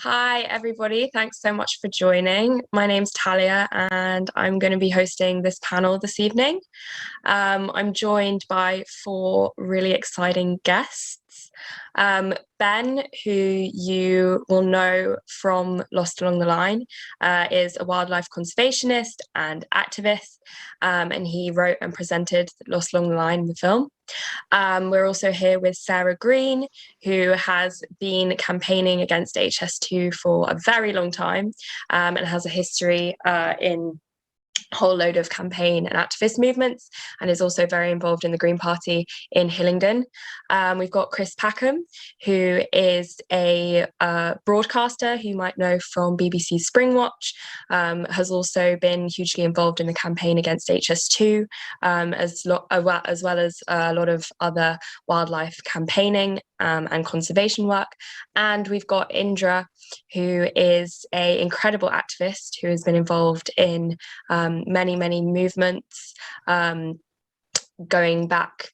Hi, everybody. Thanks so much for joining. My name's Talia, and I'm going to be hosting this panel this evening. I'm joined by four really exciting guests. Ben, who you will know from Lost Along the Line, is a wildlife conservationist and activist, and he wrote and presented Lost Along the Line, the film. We're also here with Sarah Green, who has been campaigning against HS2 for a very long time, and has a history in a whole load of campaign and activist movements, and is also very involved in the Green Party in Hillingdon. We've got Chris Packham, who is a broadcaster who you might know from BBC's Springwatch, has also been hugely involved in the campaign against HS2, as well as a lot of other wildlife campaigning and conservation work. And we've got Indra, who is an incredible activist who has been involved in many movements going back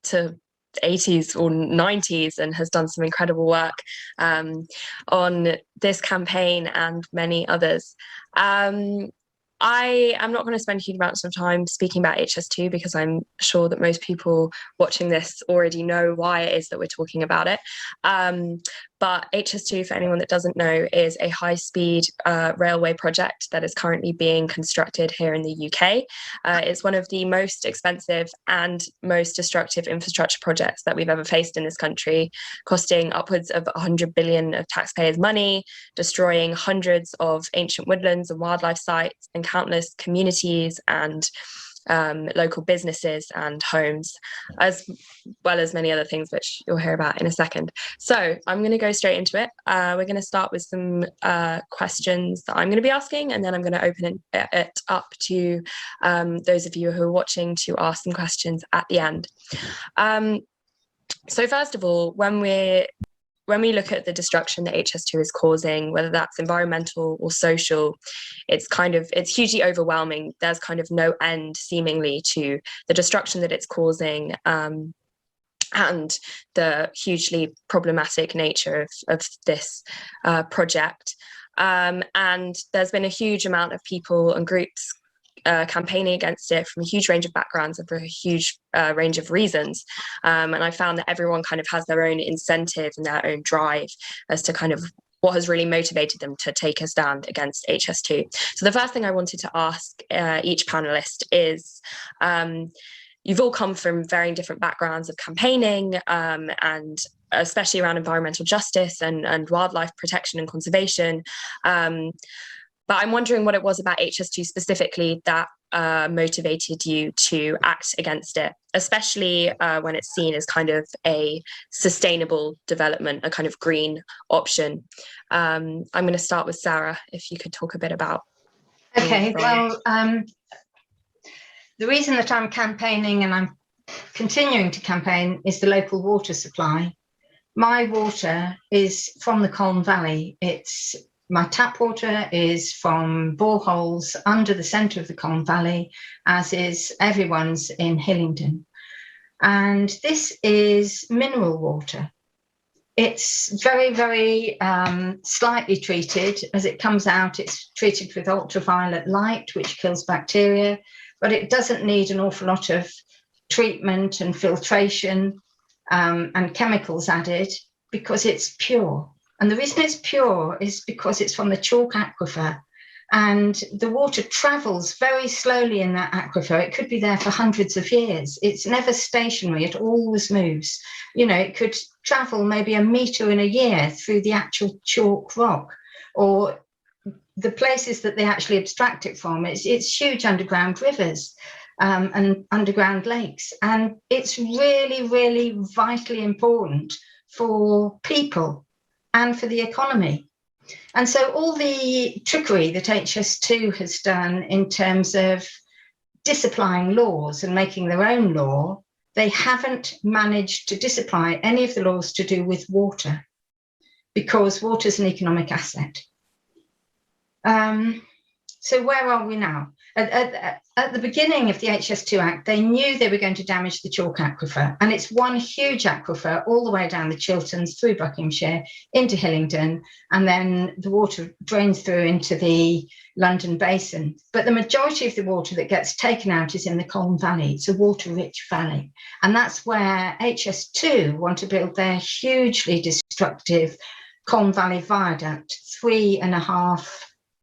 to 80s or 90s, and has done some incredible work on this campaign and many others. I am not going to spend a huge amount of time speaking about HS2 because I'm sure that most people watching this already know why it is that we're talking about it. But HS2, for anyone that doesn't know, is a high-speed railway project that is currently being constructed here in the UK. It's one of the most expensive and most destructive infrastructure projects that we've ever faced in this country, costing upwards of 100 billion of taxpayers' money, destroying hundreds of ancient woodlands and wildlife sites, and countless communities and local businesses and homes, as well as many other things which you'll hear about in a second. So I'm going to go straight into it. We're going to start with some questions that I'm going to be asking, and then I'm going to open it up to those of you who are watching to ask some questions at the end. So first of all, when we look at the destruction that HS2 is causing, whether that's environmental or social, it's hugely overwhelming. There's kind of no end, seemingly, to the destruction that it's causing, and the hugely problematic nature of this project. And there's been a huge amount of people and groups campaigning against it from a huge range of backgrounds and for a huge range of reasons. And I found that everyone kind of has their own incentive and their own drive as to kind of what has really motivated them to take a stand against HS2. So the first thing I wanted to ask each panelist is, you've all come from varying different backgrounds of campaigning, and especially around environmental justice and wildlife protection and conservation. But I'm wondering what it was about HS2 specifically that motivated you to act against it, especially when it's seen as kind of a sustainable development, a kind of green option. I'm going to start with Sarah, if you could talk a bit about. Okay, well, the reason that I'm campaigning and I'm continuing to campaign is the local water supply. My water is from the Colne Valley. My tap water is from boreholes under the centre of the Colne Valley, as is everyone's in Hillingdon. And this is mineral water. It's very slightly treated. As it comes out, it's treated with ultraviolet light, which kills bacteria, but it doesn't need an awful lot of treatment and filtration and chemicals added, because it's pure. And the reason it's pure is because it's from the chalk aquifer, and the water travels very slowly in that aquifer. It could be there for hundreds of years. It's never stationary. It always moves. You know, it could travel maybe a metre in a year through the actual chalk rock, or the places that they actually abstract it from. It's huge underground rivers and underground lakes. And it's really vitally important for people and for the economy. And so all the trickery that HS2 has done in terms of disapplying laws and making their own law, they haven't managed to disapply any of the laws to do with water, because water is an economic asset. So where are we now? At the beginning of the HS2 Act, they knew they were going to damage the chalk aquifer, and it's one huge aquifer all the way down the Chilterns, through Buckinghamshire, into Hillingdon, and then the water drains through into the London Basin. But the majority of the water that gets taken out is in the Colne Valley. It's a water-rich valley, and that's where HS2 want to build their hugely destructive Colne Valley Viaduct, 3.5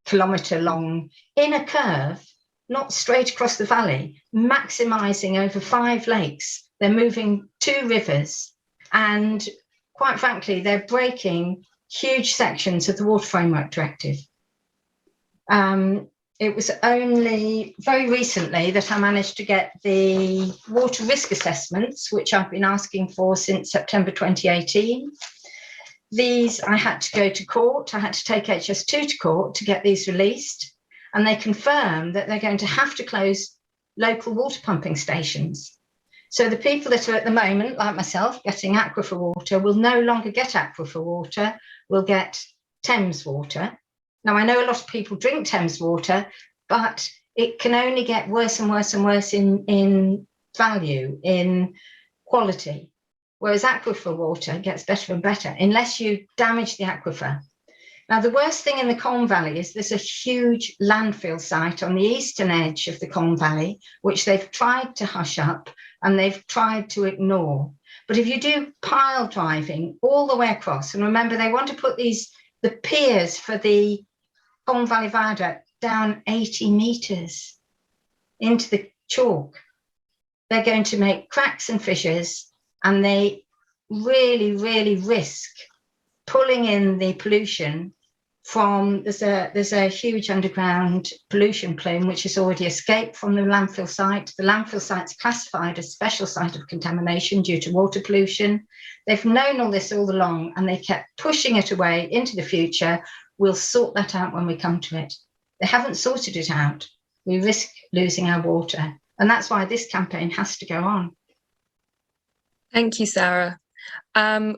kilometre long, in a curve, not straight across the valley, maximising over 5 lakes. They're moving 2 rivers, and quite frankly, they're breaking huge sections of the Water Framework Directive. It was only very recently that I managed to get the water risk assessments, which I've been asking for since September 2018. These, I had to go to court. I had to take HS2 to court to get these released. And they confirm that they're going to have to close local water pumping stations. So the people that are at the moment, like myself, getting aquifer water will no longer get aquifer water, will get Thames water. Now, I know a lot of people drink Thames water, but it can only get worse and worse and worse in value, in quality. Whereas aquifer water gets better and better unless you damage the aquifer. Now, the worst thing in the Colne Valley is there's a huge landfill site on the eastern edge of the Colne Valley, which they've tried to hush up and they've tried to ignore. But if you do pile driving all the way across, and remember, they want to put the piers for the Colne Valley Viaduct down 80 metres into the chalk, they're going to make cracks and fissures, and they really, really risk pulling in the pollution from, there's a huge underground pollution plume which has already escaped from the landfill site. The landfill site's classified as special site of contamination due to water pollution. They've known all this all along, and they kept pushing it away into the future. We'll sort that out when we come to it. They haven't sorted it out. We risk losing our water, and that's why this campaign has to go on. Thank you, Sarah.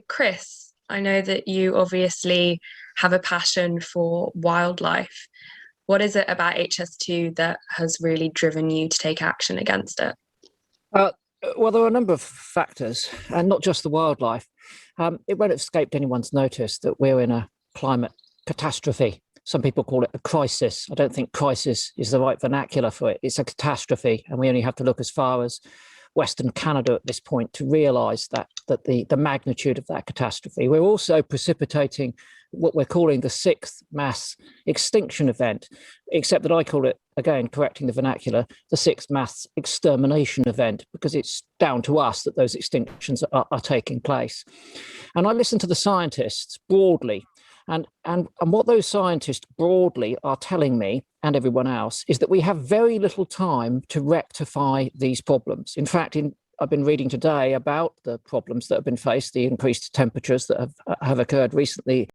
Chris, I know that you obviously have a passion for wildlife. What is it about HS2 that has really driven you to take action against it? Well, there are a number of factors, and not just the wildlife. It won't have escaped anyone's notice that we're in a climate catastrophe. Some people call it a crisis. I don't think crisis is the right vernacular for it. It's a catastrophe, and we only have to look as far as Western Canada at this point to realise that the magnitude of that catastrophe. We're also precipitating what we're calling the 6th mass extinction event, except that I call it, again, correcting the vernacular, the 6th mass extermination event, because it's down to us that those extinctions are taking place. And I listen to the scientists broadly, and what those scientists broadly are telling me and everyone else is that we have very little time to rectify these problems. In fact, I've been reading today about the problems that have been faced, the increased temperatures that have occurred recently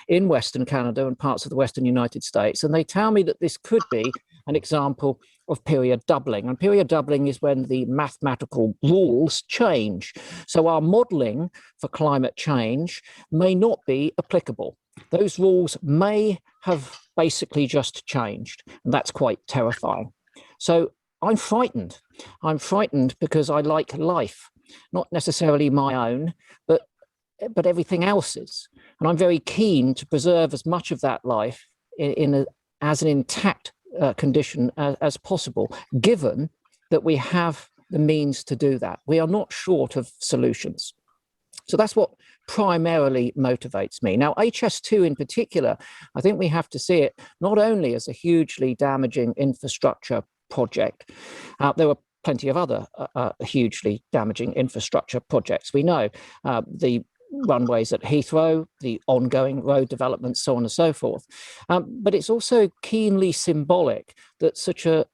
in Western Canada and parts of the Western United States. And they tell me that this could be an example of period doubling. And period doubling is when the mathematical rules change. So our modelling for climate change may not be applicable. Those rules may have basically just changed, and that's quite terrifying. So I'm frightened. I'm frightened because I like life, not necessarily my own, but everything else's. And I'm very keen to preserve as much of that life as an intact condition as possible, given that we have the means to do that. We are not short of solutions. So that's what primarily motivates me. Now, HS2 in particular, I think we have to see it not only as a hugely damaging infrastructure project. There were plenty of other hugely damaging infrastructure projects. We know the runways at Heathrow, the ongoing road development, so on and so forth. But it's also keenly symbolic that such an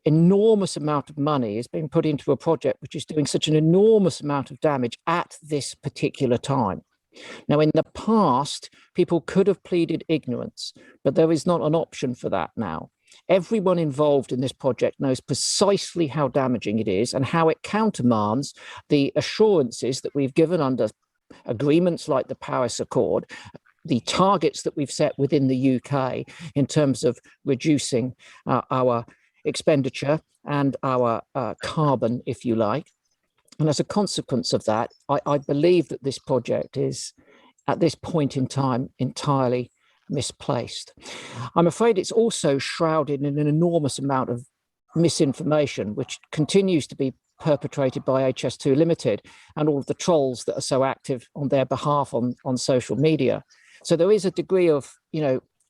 enormous amount of money is being put into a project which is doing such an enormous amount of damage at this particular time. Now, in the past, people could have pleaded ignorance, but there is not an option for that now. Everyone involved in this project knows precisely how damaging it is and how it countermands the assurances that we've given under agreements like the Paris Accord, the targets that we've set within the UK in terms of reducing our expenditure and our carbon, if you like. And as a consequence of that, I believe that this project is, at this point in time, entirely misplaced. I'm afraid it's also shrouded in an enormous amount of misinformation, which continues to be perpetrated by HS2 Limited and all of the trolls that are so active on their behalf on social media. So there is a degree of,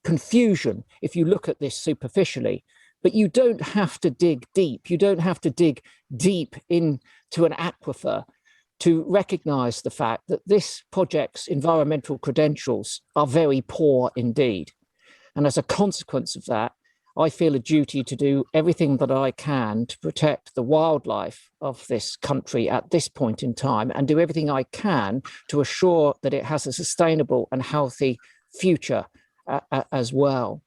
confusion if you look at this superficially, but you don't have to dig deep. You don't have to dig deep into an aquifer to recognize the fact that this project's environmental credentials are very poor indeed. And as a consequence of that, I feel a duty to do everything that I can to protect the wildlife of this country at this point in time, and do everything I can to assure that it has a sustainable and healthy future as well.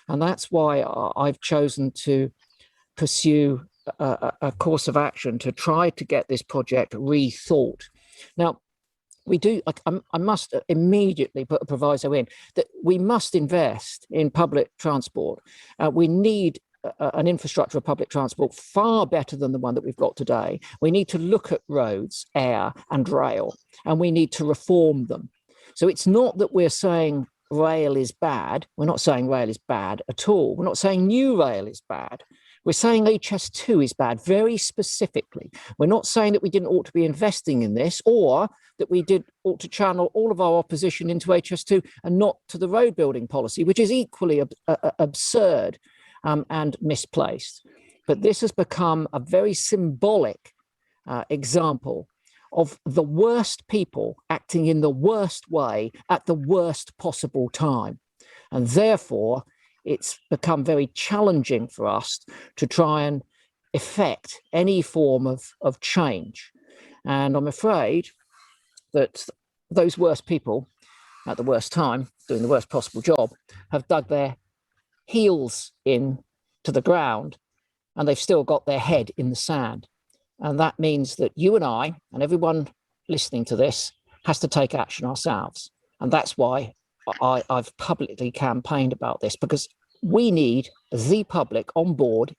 And that's why I've chosen to pursue a course of action to try to get this project rethought. Now, I must immediately put a proviso in that we must invest in public transport. We need an infrastructure of public transport far better than the one that we've got today. We need to look at roads, air and rail, and we need to reform them. So it's not that we're saying rail is bad. We're not saying rail is bad at all. We're not saying new rail is bad. We're saying HS2 is bad very specifically. We're not saying that we didn't ought to be investing in this, or that we ought to channel all of our opposition into HS2 and not to the road building policy, which is equally absurd and misplaced. But this has become a very symbolic example of the worst people acting in the worst way at the worst possible time. And therefore, it's become very challenging for us to try and effect any form of change. And I'm afraid that those worst people at the worst time, doing the worst possible job, have dug their heels in to the ground, and they've still got their head in the sand. And that means that you and I and everyone listening to this has to take action ourselves. And that's why I've publicly campaigned about this, because we need the public on board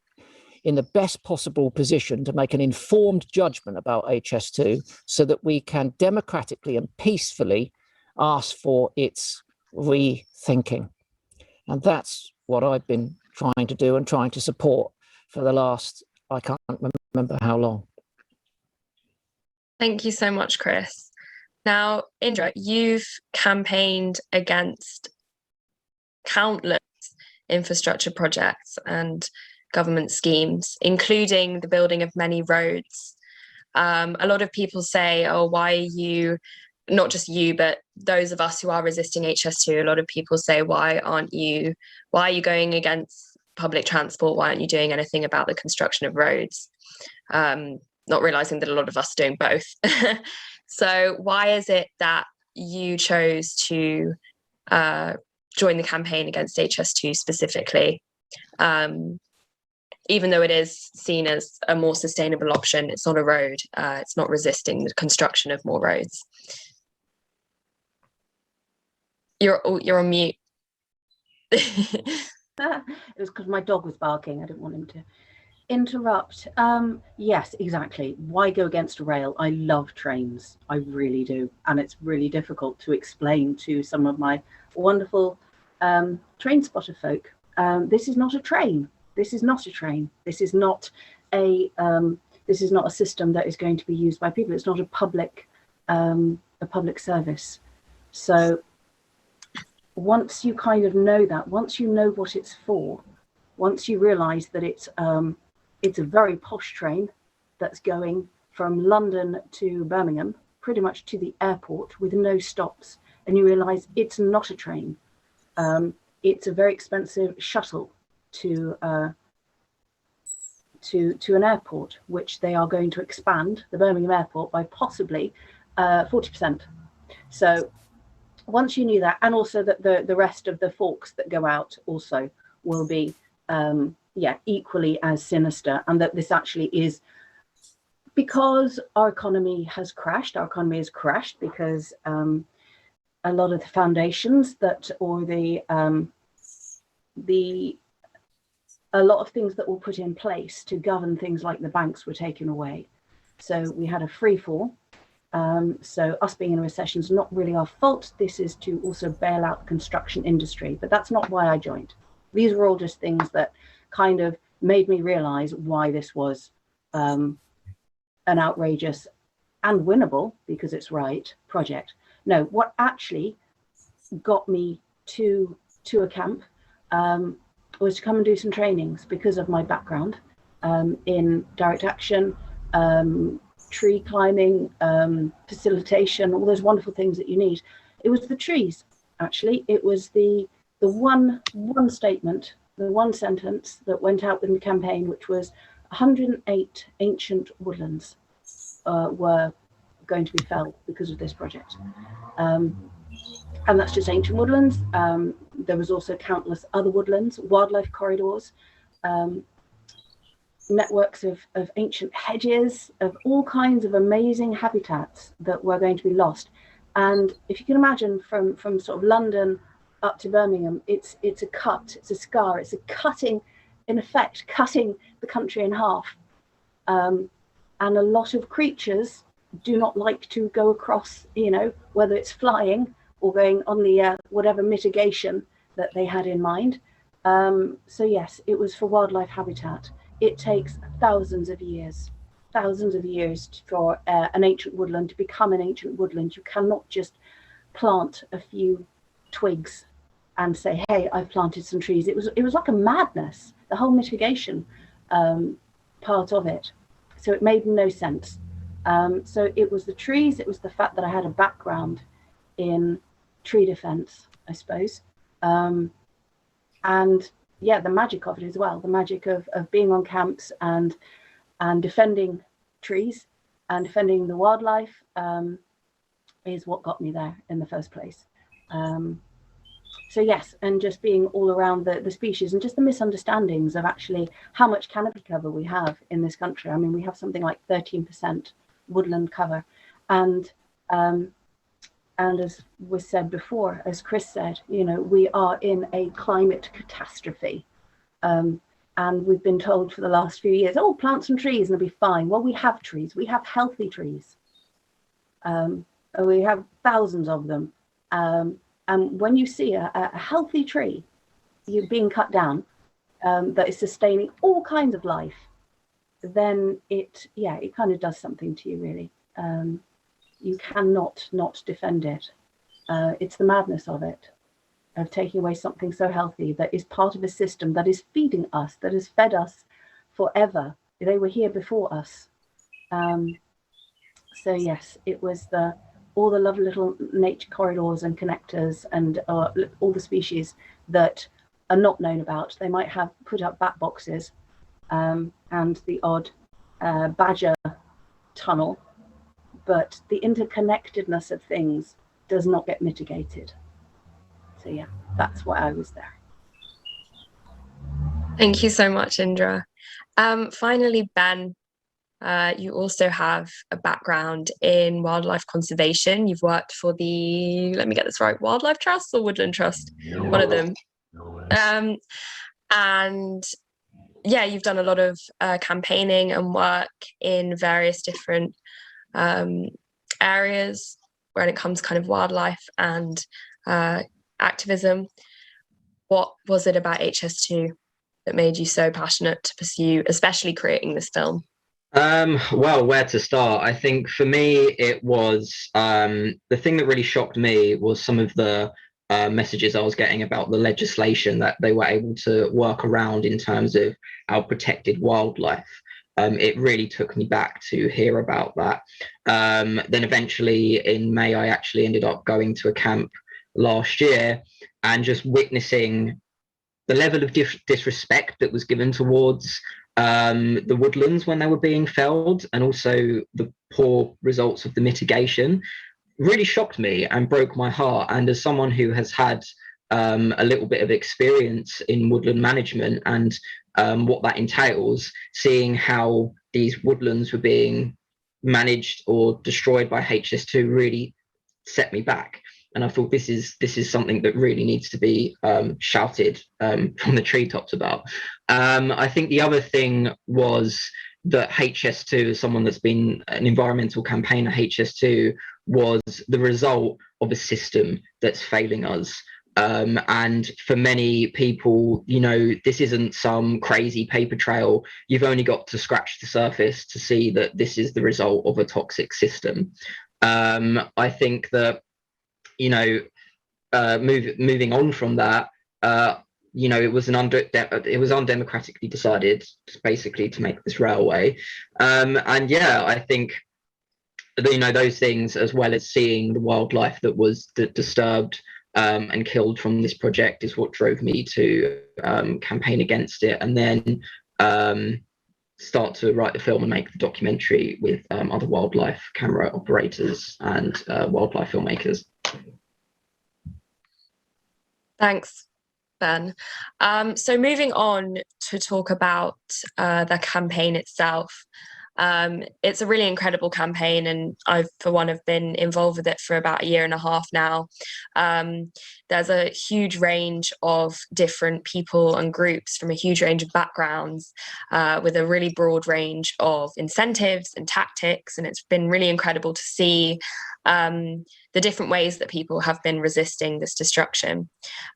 in the best possible position to make an informed judgment about HS2 so that we can democratically and peacefully ask for its rethinking. And that's what I've been trying to do and trying to support for the last, I can't remember how long. Thank you so much, Chris. Now, Indra, you've campaigned against countless infrastructure projects and government schemes, including the building of many roads. A lot of people say, oh, why are you, not just you, but those of us who are resisting HS2, a lot of people say, why are you going against public transport? Why aren't you doing anything about the construction of roads? Not realizing that a lot of us are doing both. So why is it that you chose to join the campaign against HS2 specifically? Even though it is seen as a more sustainable option, it's not a road. It's not resisting the construction of more roads. You're on mute. It was because my dog was barking. I didn't want him to interrupt. Yes, exactly. Why go against a rail? I love trains. I really do. And it's really difficult to explain to some of my wonderful train spotter folk. This is not a train. This is not a train. This is not a system that is going to be used by people. It's not a public service. So once you kind of know that, once you know what it's for, once you realise that it's a very posh train that's going from London to Birmingham, pretty much to the airport with no stops, and you realise it's not a train. It's a very expensive shuttle to an airport, which they are going to expand, the Birmingham airport, by possibly 40%. So once you knew that, and also that the rest of the forks that go out also will be equally as sinister, and that this actually is because our economy has crashed. Our economy has crashed because a lot of the foundations or a lot of things that were put in place to govern things like the banks were taken away. So we had a free fall. So us being in a recession is not really our fault. This is to also bail out the construction industry, but that's not why I joined. These were all just things that kind of made me realize why this was an outrageous and winnable, because it's right, project. No, what actually got me to a camp was to come and do some trainings because of my background in direct action, tree climbing, facilitation, all those wonderful things that you need. It was the trees, actually. It was the one statement, the one sentence that went out in the campaign, which was 108 ancient woodlands were going to be felled because of this project. And that's just ancient woodlands. There was also countless other woodlands, wildlife corridors, networks of ancient hedges, of all kinds of amazing habitats that were going to be lost. And if you can imagine from sort of London up to Birmingham, it's a cut, it's a scar, it's a cutting, in effect, cutting the country in half. And a lot of creatures do not like to go across, whether it's flying or going on the whatever mitigation that they had in mind. So yes, it was for wildlife habitat. It takes thousands of years for an ancient woodland to become an ancient woodland. You cannot just plant a few twigs and say, hey, I've planted some trees. It was like a madness, the whole mitigation part of it. So it made no sense. So it was the trees, it was the fact that I had a background in tree defense, I suppose. And yeah, the magic of it as well, the magic of being on camps and defending trees and defending the wildlife is what got me there in the first place. So yes, and just being all around the species and just the misunderstandings of actually how much canopy cover we have in this country. I mean, we have something like 13% woodland cover, and as was said before, as Chris said, we are in a climate catastrophe, and we've been told for the last few years, oh, plant some trees and it'll be fine. Well, we have trees, we have healthy trees, we have thousands of them. And when you see a healthy tree being cut down that is sustaining all kinds of life, then it kind of does something to you, really. You cannot not defend it. It's the madness of it, of taking away something so healthy that is part of a system that is feeding us, that has fed us forever. They were here before us. So yes, it was all the lovely little nature corridors and connectors and all the species that are not known about. They might have put up bat boxes and the odd badger tunnel, but the interconnectedness of things does not get mitigated. So yeah, that's why I was there. Thank you so much, Indra. Finally, Ben, you also have a background in wildlife conservation. You've worked for the, let me get this right, Wildlife Trust or Woodland Trust? One of them. And yeah, you've done a lot of campaigning and work in various different areas when it comes to kind of wildlife and activism. What was it about HS2 that made you so passionate to pursue, especially creating this film? Well, where to start? I think for me, it was the thing that really shocked me was some of the messages I was getting about the legislation that they were able to work around in terms of our protected wildlife. It really took me back to hear about that. Then eventually in May, I actually ended up going to a camp last year and just witnessing the level of disrespect that was given towards the woodlands when they were being felled, and also the poor results of the mitigation really shocked me and broke my heart. And as someone who has had a little bit of experience in woodland management and what that entails, seeing how these woodlands were being managed or destroyed by HS2 really set me back. And I thought this is something that really needs to be shouted from the treetops about. I think the other thing was that HS2, as someone that's been an environmental campaigner, HS2 was the result of a system that's failing us. And for many people, you know, this isn't some crazy paper trail. You've only got to scratch the surface to see that this is the result of a toxic system. I think that, you know, moving on from that, you know, it was undemocratically decided basically to make this railway. And yeah, I think, you know, those things, as well as seeing the wildlife that was disturbed and killed from this project, is what drove me to campaign against it, and then start to write the film and make the documentary with other wildlife camera operators and wildlife filmmakers. Thanks, Ben. So moving on to talk about the campaign itself. It's a really incredible campaign, and I've, for one, have been involved with it for about 1.5 years now. There's a huge range of different people and groups from a huge range of backgrounds, with a really broad range of incentives and tactics, and it's been really incredible to see the different ways that people have been resisting this destruction.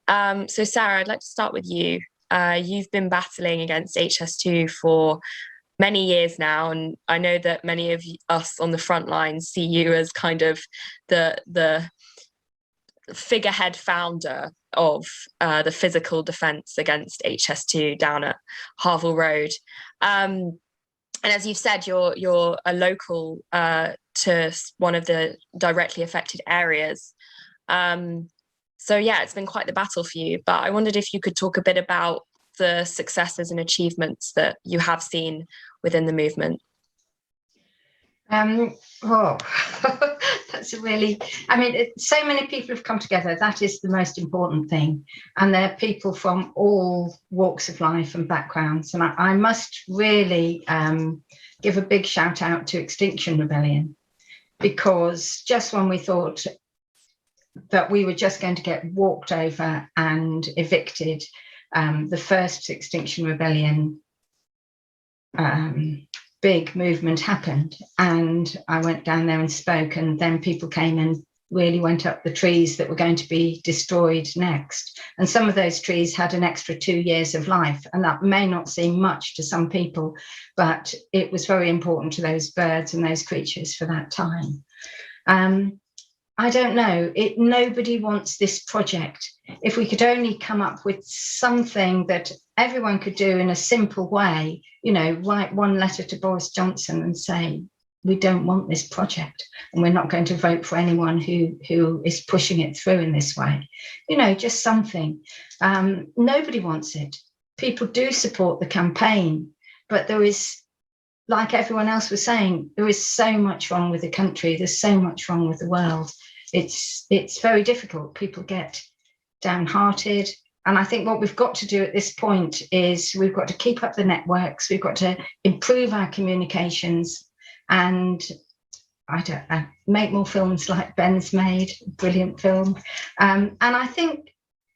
So Sarah, I'd like to start with you. You've been battling against HS2 for many years now, and I know that many of us on the front lines see you as kind of the figurehead founder of the physical defence against HS2 down at Harville Road. And as you've said, you're a local to one of the directly affected areas. So yeah, it's been quite the battle for you, but I wondered if you could talk a bit about the successes and achievements that you have seen within the movement. Oh, that's a really, I mean, so many people have come together. That is the most important thing. And there are people from all walks of life and backgrounds. And I must really give a big shout out to Extinction Rebellion, because just when we thought that we were just going to get walked over and evicted, the first Extinction Rebellion big movement happened, and I went down there and spoke, and then people came and really went up the trees that were going to be destroyed next. And some of those trees had an extra 2 years of life, and that may not seem much to some people, but it was very important to those birds and those creatures for that time. I don't know, nobody wants this project. If we could only come up with something that everyone could do in a simple way, you know, write one letter to Boris Johnson and say, we don't want this project, and we're not going to vote for anyone who is pushing it through in this way. You know, just something. Nobody wants it. People do support the campaign, but there is, like everyone else was saying, there is so much wrong with the country. There's so much wrong with the world. It's very difficult. People get downhearted. And I think what we've got to do at this point is we've got to keep up the networks. We've got to improve our communications, and I don't know, make more films like Ben's made, brilliant film. And I think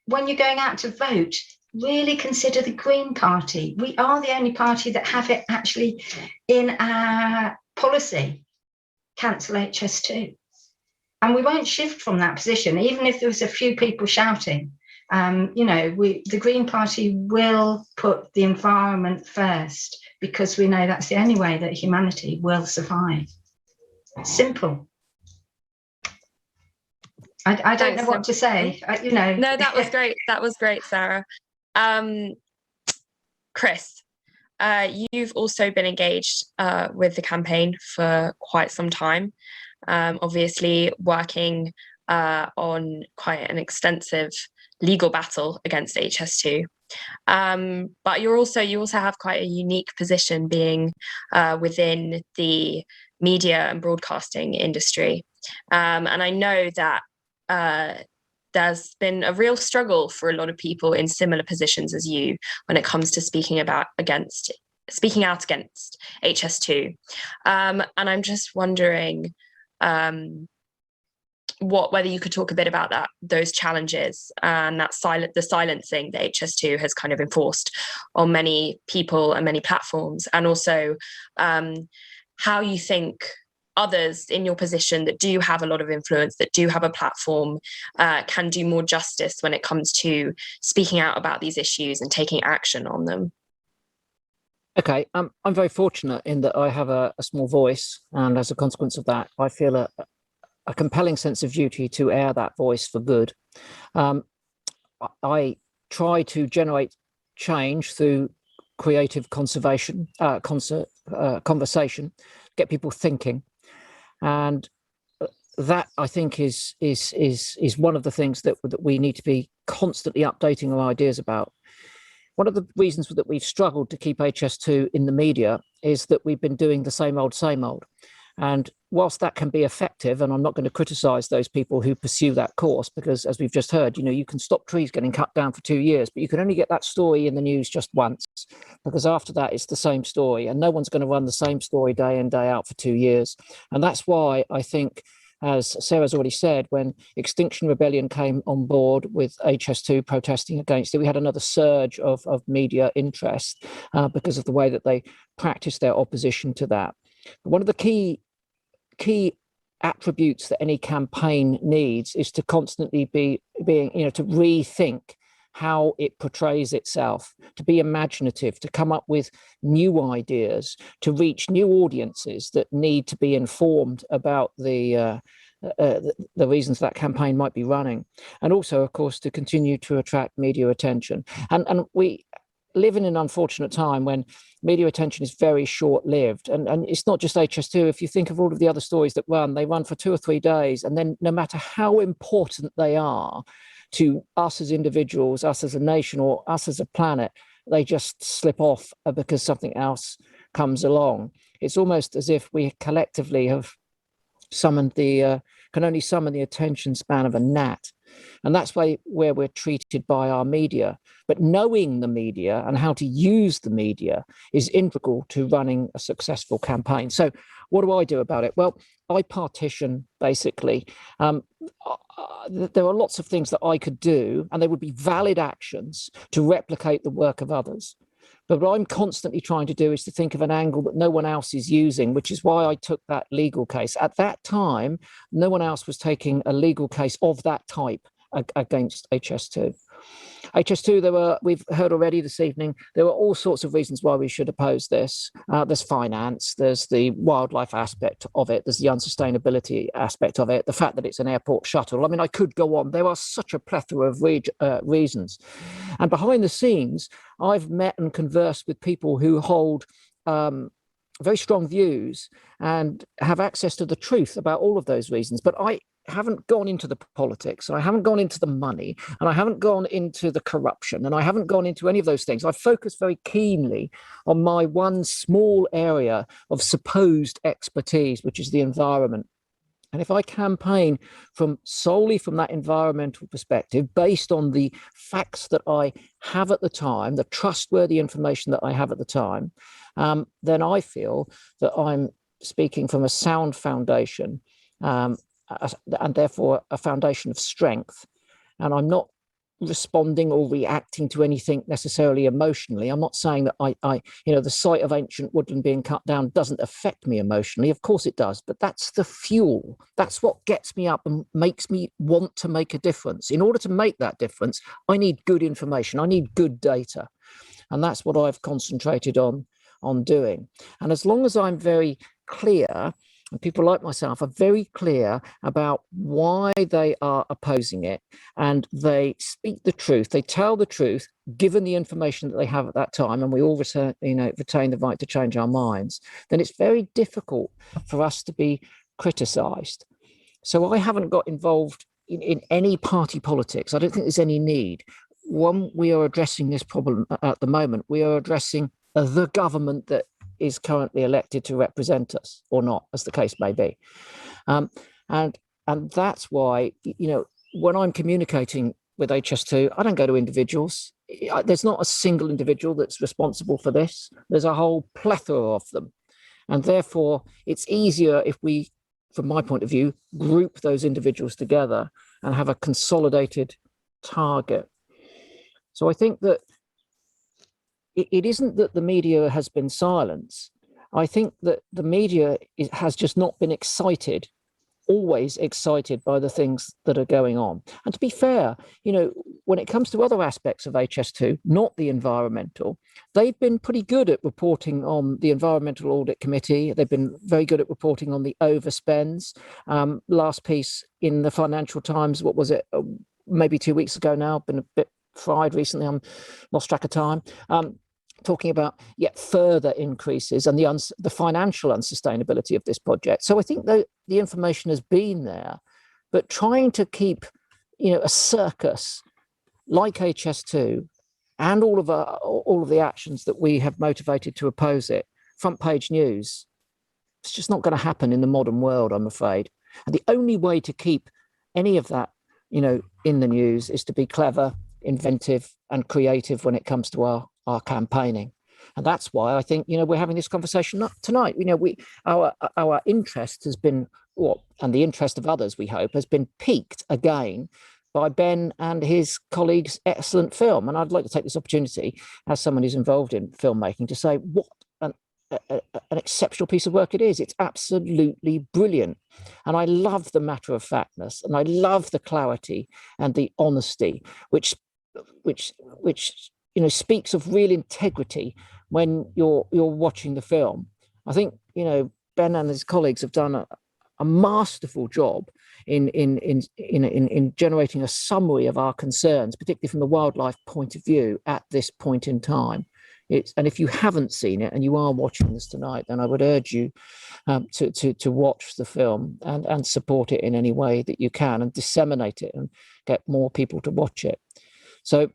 when you're going out to vote, really consider the Green Party. We are the only party that have it actually in our policy, cancel HS2. And we won't shift from that position, even if there was a few people shouting. You know, the Green Party will put the environment first, because we know that's the only way that humanity will survive. Simple. I don't know what to say, you know. No, that was great. That was great, Sarah. Chris, you've also been engaged with the campaign for quite some time, obviously working on quite an extensive legal battle against HS2. But you also have quite a unique position, being within the media and broadcasting industry. And I know that there's been a real struggle for a lot of people in similar positions as you when it comes to speaking out against HS2. And I'm just wondering, whether you could talk a bit about those challenges and the silencing that HS2 has kind of enforced on many people and many platforms, and also how you think others in your position that do have a lot of influence, that do have a platform, can do more justice when it comes to speaking out about these issues and taking action on them. Okay, I'm very fortunate in that I have a small voice, and as a consequence of that, I feel a compelling sense of duty to air that voice for good. I try to generate change through creative conversation, get people thinking, and that, I think, is one of the things that we need to be constantly updating our ideas about. One of the reasons that we've struggled to keep HS2 in the media is that we've been doing the same old. And whilst that can be effective, and I'm not going to criticize those people who pursue that course, because as we've just heard, you can stop trees getting cut down for 2 years, but you can only get that story in the news just once, because after that, it's the same story, and no one's going to run the same story day in, day out for 2 years. And that's why I think, as Sarah's already said, when Extinction Rebellion came on board with HS2 protesting against it, we had another surge of media interest because of the way that they practiced their opposition to that. One of the key attributes that any campaign needs is to constantly to rethink how it portrays itself, to be imaginative, to come up with new ideas, to reach new audiences that need to be informed about the reasons that campaign might be running, and also, of course, to continue to attract media attention. And we live in an unfortunate time when media attention is very short-lived, and it's not just HS2. If you think of all of the other stories that they run for 2 or 3 days, and then no matter how important they are to us as individuals, us as a nation, or us as a planet, they just slip off because something else comes along. It's almost as if we collectively have can only summon the attention span of a gnat. And that's where we're treated by our media. But knowing the media and how to use the media is integral to running a successful campaign. So what do I do about it? Well, I partition, basically. There are lots of things that I could do, and they would be valid actions to replicate the work of others. But what I'm constantly trying to do is to think of an angle that no one else is using, which is why I took that legal case. At that time, no one else was taking a legal case of that type against HS2. HS2, we've heard already this evening, there were all sorts of reasons why we should oppose this. There's finance, there's the wildlife aspect of it, there's the unsustainability aspect of it, the fact that it's an airport shuttle. I mean, I could go on. There are such a plethora of reasons. And behind the scenes, I've met and conversed with people who hold very strong views and have access to the truth about all of those reasons. But I haven't gone into the politics, I haven't gone into the money, and I haven't gone into the corruption, and I haven't gone into any of those things. I focus very keenly on my one small area of supposed expertise, which is the environment. And if I campaign solely from that environmental perspective, based on the facts that I have at the time, the trustworthy information that I have at the time, then I feel that I'm speaking from a sound foundation, and therefore a foundation of strength. And I'm not responding or reacting to anything necessarily emotionally. I'm not saying that the sight of ancient woodland being cut down doesn't affect me emotionally. Of course it does, but that's the fuel. That's what gets me up and makes me want to make a difference. In order to make that difference, I need good information. I need good data. And that's what I've concentrated on doing. And as long as I'm very clear, and people like myself are very clear about why they are opposing it, and they speak the truth, they tell the truth, given the information that they have at that time, and we all retain the right to change our minds, then it's very difficult for us to be criticised. So I haven't got involved in any party politics. I don't think there's any need. When we are addressing this problem at the moment, we are addressing the government that is currently elected to represent us, or not, as the case may be. And that's why, when I'm communicating with HS2, I don't go to individuals. There's not a single individual that's responsible for this. There's a whole plethora of them. And therefore, it's easier if we from my point of view, group those individuals together and have a consolidated target. So I think that it isn't that the media has been silenced. I think that the media has just not been always excited by the things that are going on. And to be fair, when it comes to other aspects of HS2, not the environmental, they've been pretty good at reporting on the Environmental Audit Committee. They've been very good at reporting on the overspends. Last piece in the Financial Times, what was it, maybe 2 weeks ago now, been a bit fried recently, I'm lost track of time, talking about yet further increases and the financial unsustainability of this project. So I think that the information has been there, but trying to keep, a circus like HS2 and all of the actions that we have motivated to oppose it, front page news, it's just not going to happen in the modern world, I'm afraid. And the only way to keep any of that, in the news is to be clever, inventive, and creative when it comes to our campaigning. And that's why I think, we're having this conversation tonight. Our interest has been, and the interest of others, we hope, has been piqued again by Ben and his colleagues' excellent film. And I'd like to take this opportunity, as someone who's involved in filmmaking, to say what an exceptional piece of work it is. It's absolutely brilliant. And I love the matter-of-factness, and I love the clarity and the honesty, which speaks of real integrity when you're watching the film. I think Ben and his colleagues have done a masterful job in generating a summary of our concerns, particularly from the wildlife point of view at this point in time. And if you haven't seen it and you are watching this tonight, then I would urge you to watch the film and support it in any way that you can and disseminate it and get more people to watch it. So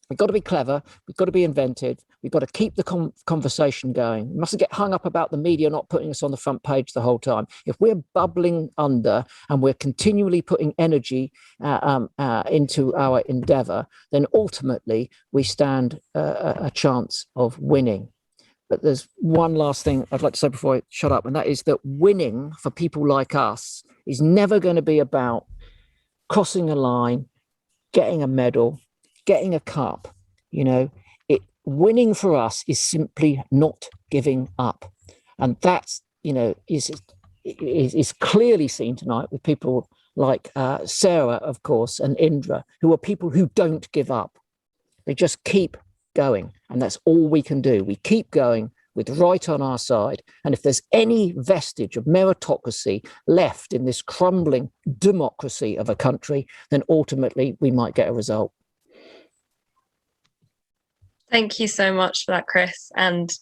we've got to be clever, we've got to be inventive, we've got to keep the conversation going. We mustn't get hung up about the media not putting us on the front page the whole time. If we're bubbling under and we're continually putting energy into our endeavour, then ultimately we stand a chance of winning. But there's one last thing I'd like to say before I shut up, and that is that winning for people like us is never going to be about crossing a line, getting a medal, getting a cup. Winning for us is simply not giving up, and that's is clearly seen tonight with people like Sarah, of course, and Indra, who are people who don't give up. They just keep going, and that's all we can do. We keep going with right on our side, and if there's any vestige of meritocracy left in this crumbling democracy of a country, then ultimately we might get a result. Thank you so much for that, Chris. And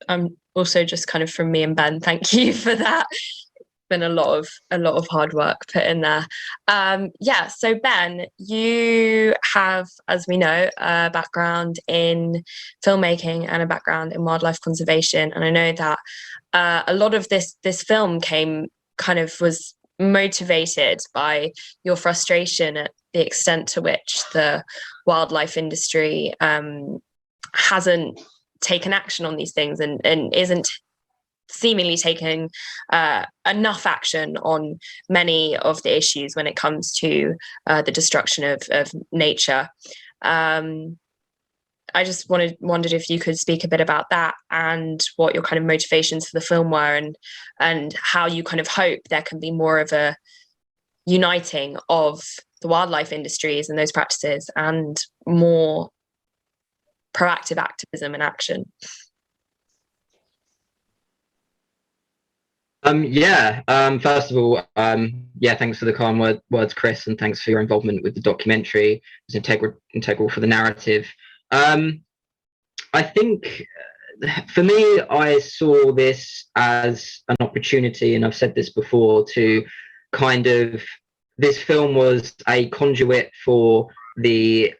I'm also just kind of from me and Ben, thank you for that. It's been a lot of hard work put in there. So Ben, you have, as we know, a background in filmmaking and a background in wildlife conservation. And I know that a lot of this film was motivated by your frustration at the extent to which the wildlife industry hasn't taken action on these things and isn't seemingly taking enough action on many of the issues when it comes to the destruction of nature. I just wondered if you could speak a bit about that and what your kind of motivations for the film were, and how you kind of hope there can be more of a uniting of the wildlife industries and those practices and more proactive activism and action. First of all, thanks for the kind words, Chris, and thanks for your involvement with the documentary. It's integral for the narrative. I think for me, I saw this as an opportunity, and I've said this before, to this film was a conduit for the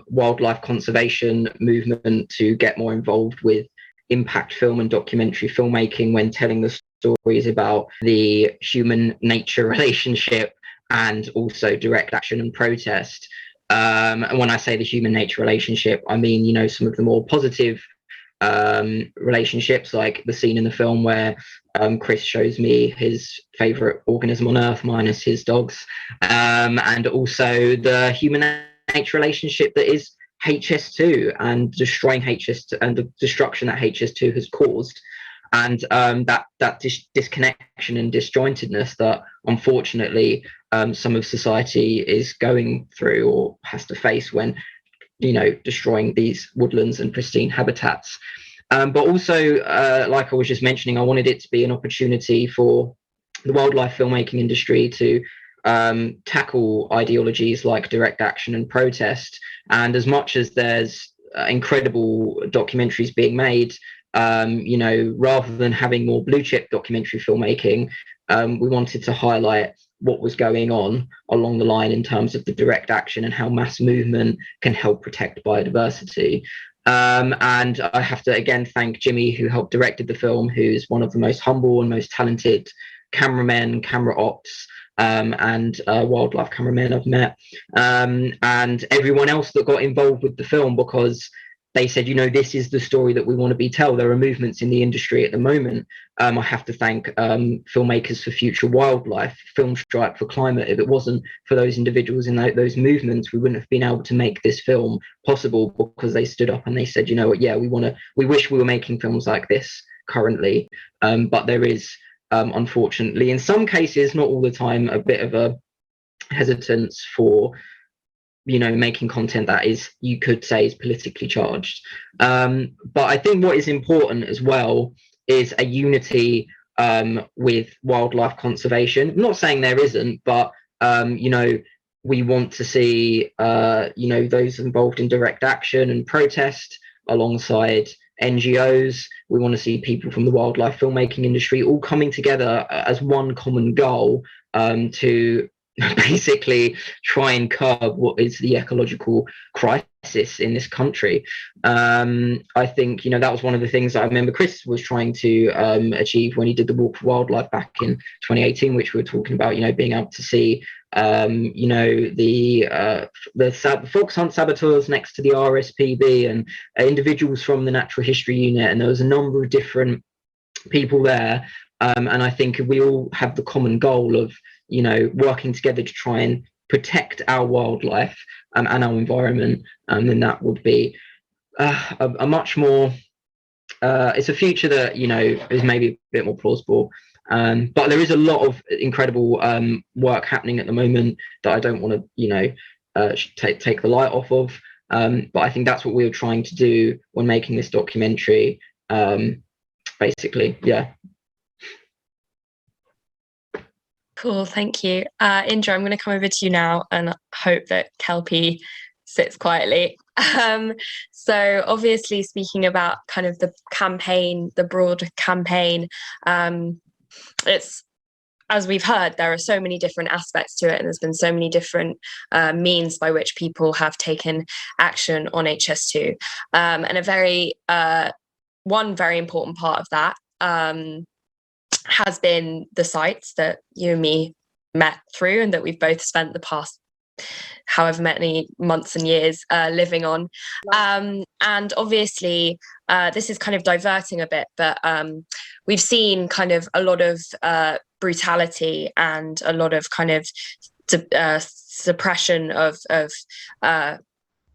wildlife conservation movement to get more involved with impact film and documentary filmmaking when telling the stories about the human nature relationship and also direct action and protest. And when I say the human nature relationship, I mean, some of the more positive relationships, like the scene in the film where Chris shows me his favorite organism on earth minus his dogs, and also the human nature relationship that is HS2 and destroying HS2 and the destruction that HS2 has caused, and that disconnection and disjointedness that unfortunately some of society is going through or has to face when, you know, destroying these woodlands and pristine habitats. But also, like I was just mentioning, I wanted it to be an opportunity for the wildlife filmmaking industry to tackle ideologies like direct action and protest. And as much as there's incredible documentaries being made, you know, rather than having more blue chip documentary filmmaking, we wanted to highlight what was going on along the line in terms of the direct action and how mass movement can help protect biodiversity. And I have to again thank Jimmy, who helped directed the film, who's one of the most humble and most talented cameramen, camera ops, and wildlife cameramen I've met, and everyone else that got involved with the film, because they said, you know, this is the story that we want to be tell. There are movements in the industry at the moment. I have to thank Filmmakers for Future Wildlife, Film Strike for Climate. If it wasn't for those individuals in those movements, we wouldn't have been able to make this film possible, because they stood up and they said, you know what, yeah, we wish we were making films like this currently. But there is, unfortunately, in some cases, not all the time, a bit of a hesitance for, you know, making content that is, you could say, is politically charged. But I think what is important as well is a unity with wildlife conservation. I'm not saying there isn't, but you know, we want to see you know, those involved in direct action and protest alongside NGOs. We want to see people from the wildlife filmmaking industry all coming together as one common goal to basically try and curb what is the ecological crisis in this country. I think, you know, that was one of the things that I remember Chris was trying to achieve when he did the Walk for Wildlife back in 2018, which we were talking about, you know, being able to see you know, the fox hunt saboteurs next to the RSPB and individuals from the Natural History Unit, and there was a number of different people there, and I think if we all have the common goal of, you know, working together to try and protect our wildlife and our environment, then that would be a much more it's a future that, you know, is maybe a bit more plausible. But there is a lot of incredible work happening at the moment that I don't want to, you know, take the light off of. But I think that's what we were trying to do when making this documentary. Basically, yeah. Cool, thank you. Indra, I'm going to come over to you now and hope that Kelpie sits quietly. So obviously, speaking about kind of the campaign, the broad campaign, it's, as we've heard, there are so many different aspects to it, and there's been so many different means by which people have taken action on HS2. And a very one very important part of that has been the sites that you and me met through, and that we've both spent the past however many months and years living on. And obviously this is kind of diverting a bit, but we've seen kind of a lot of brutality and a lot of kind of suppression of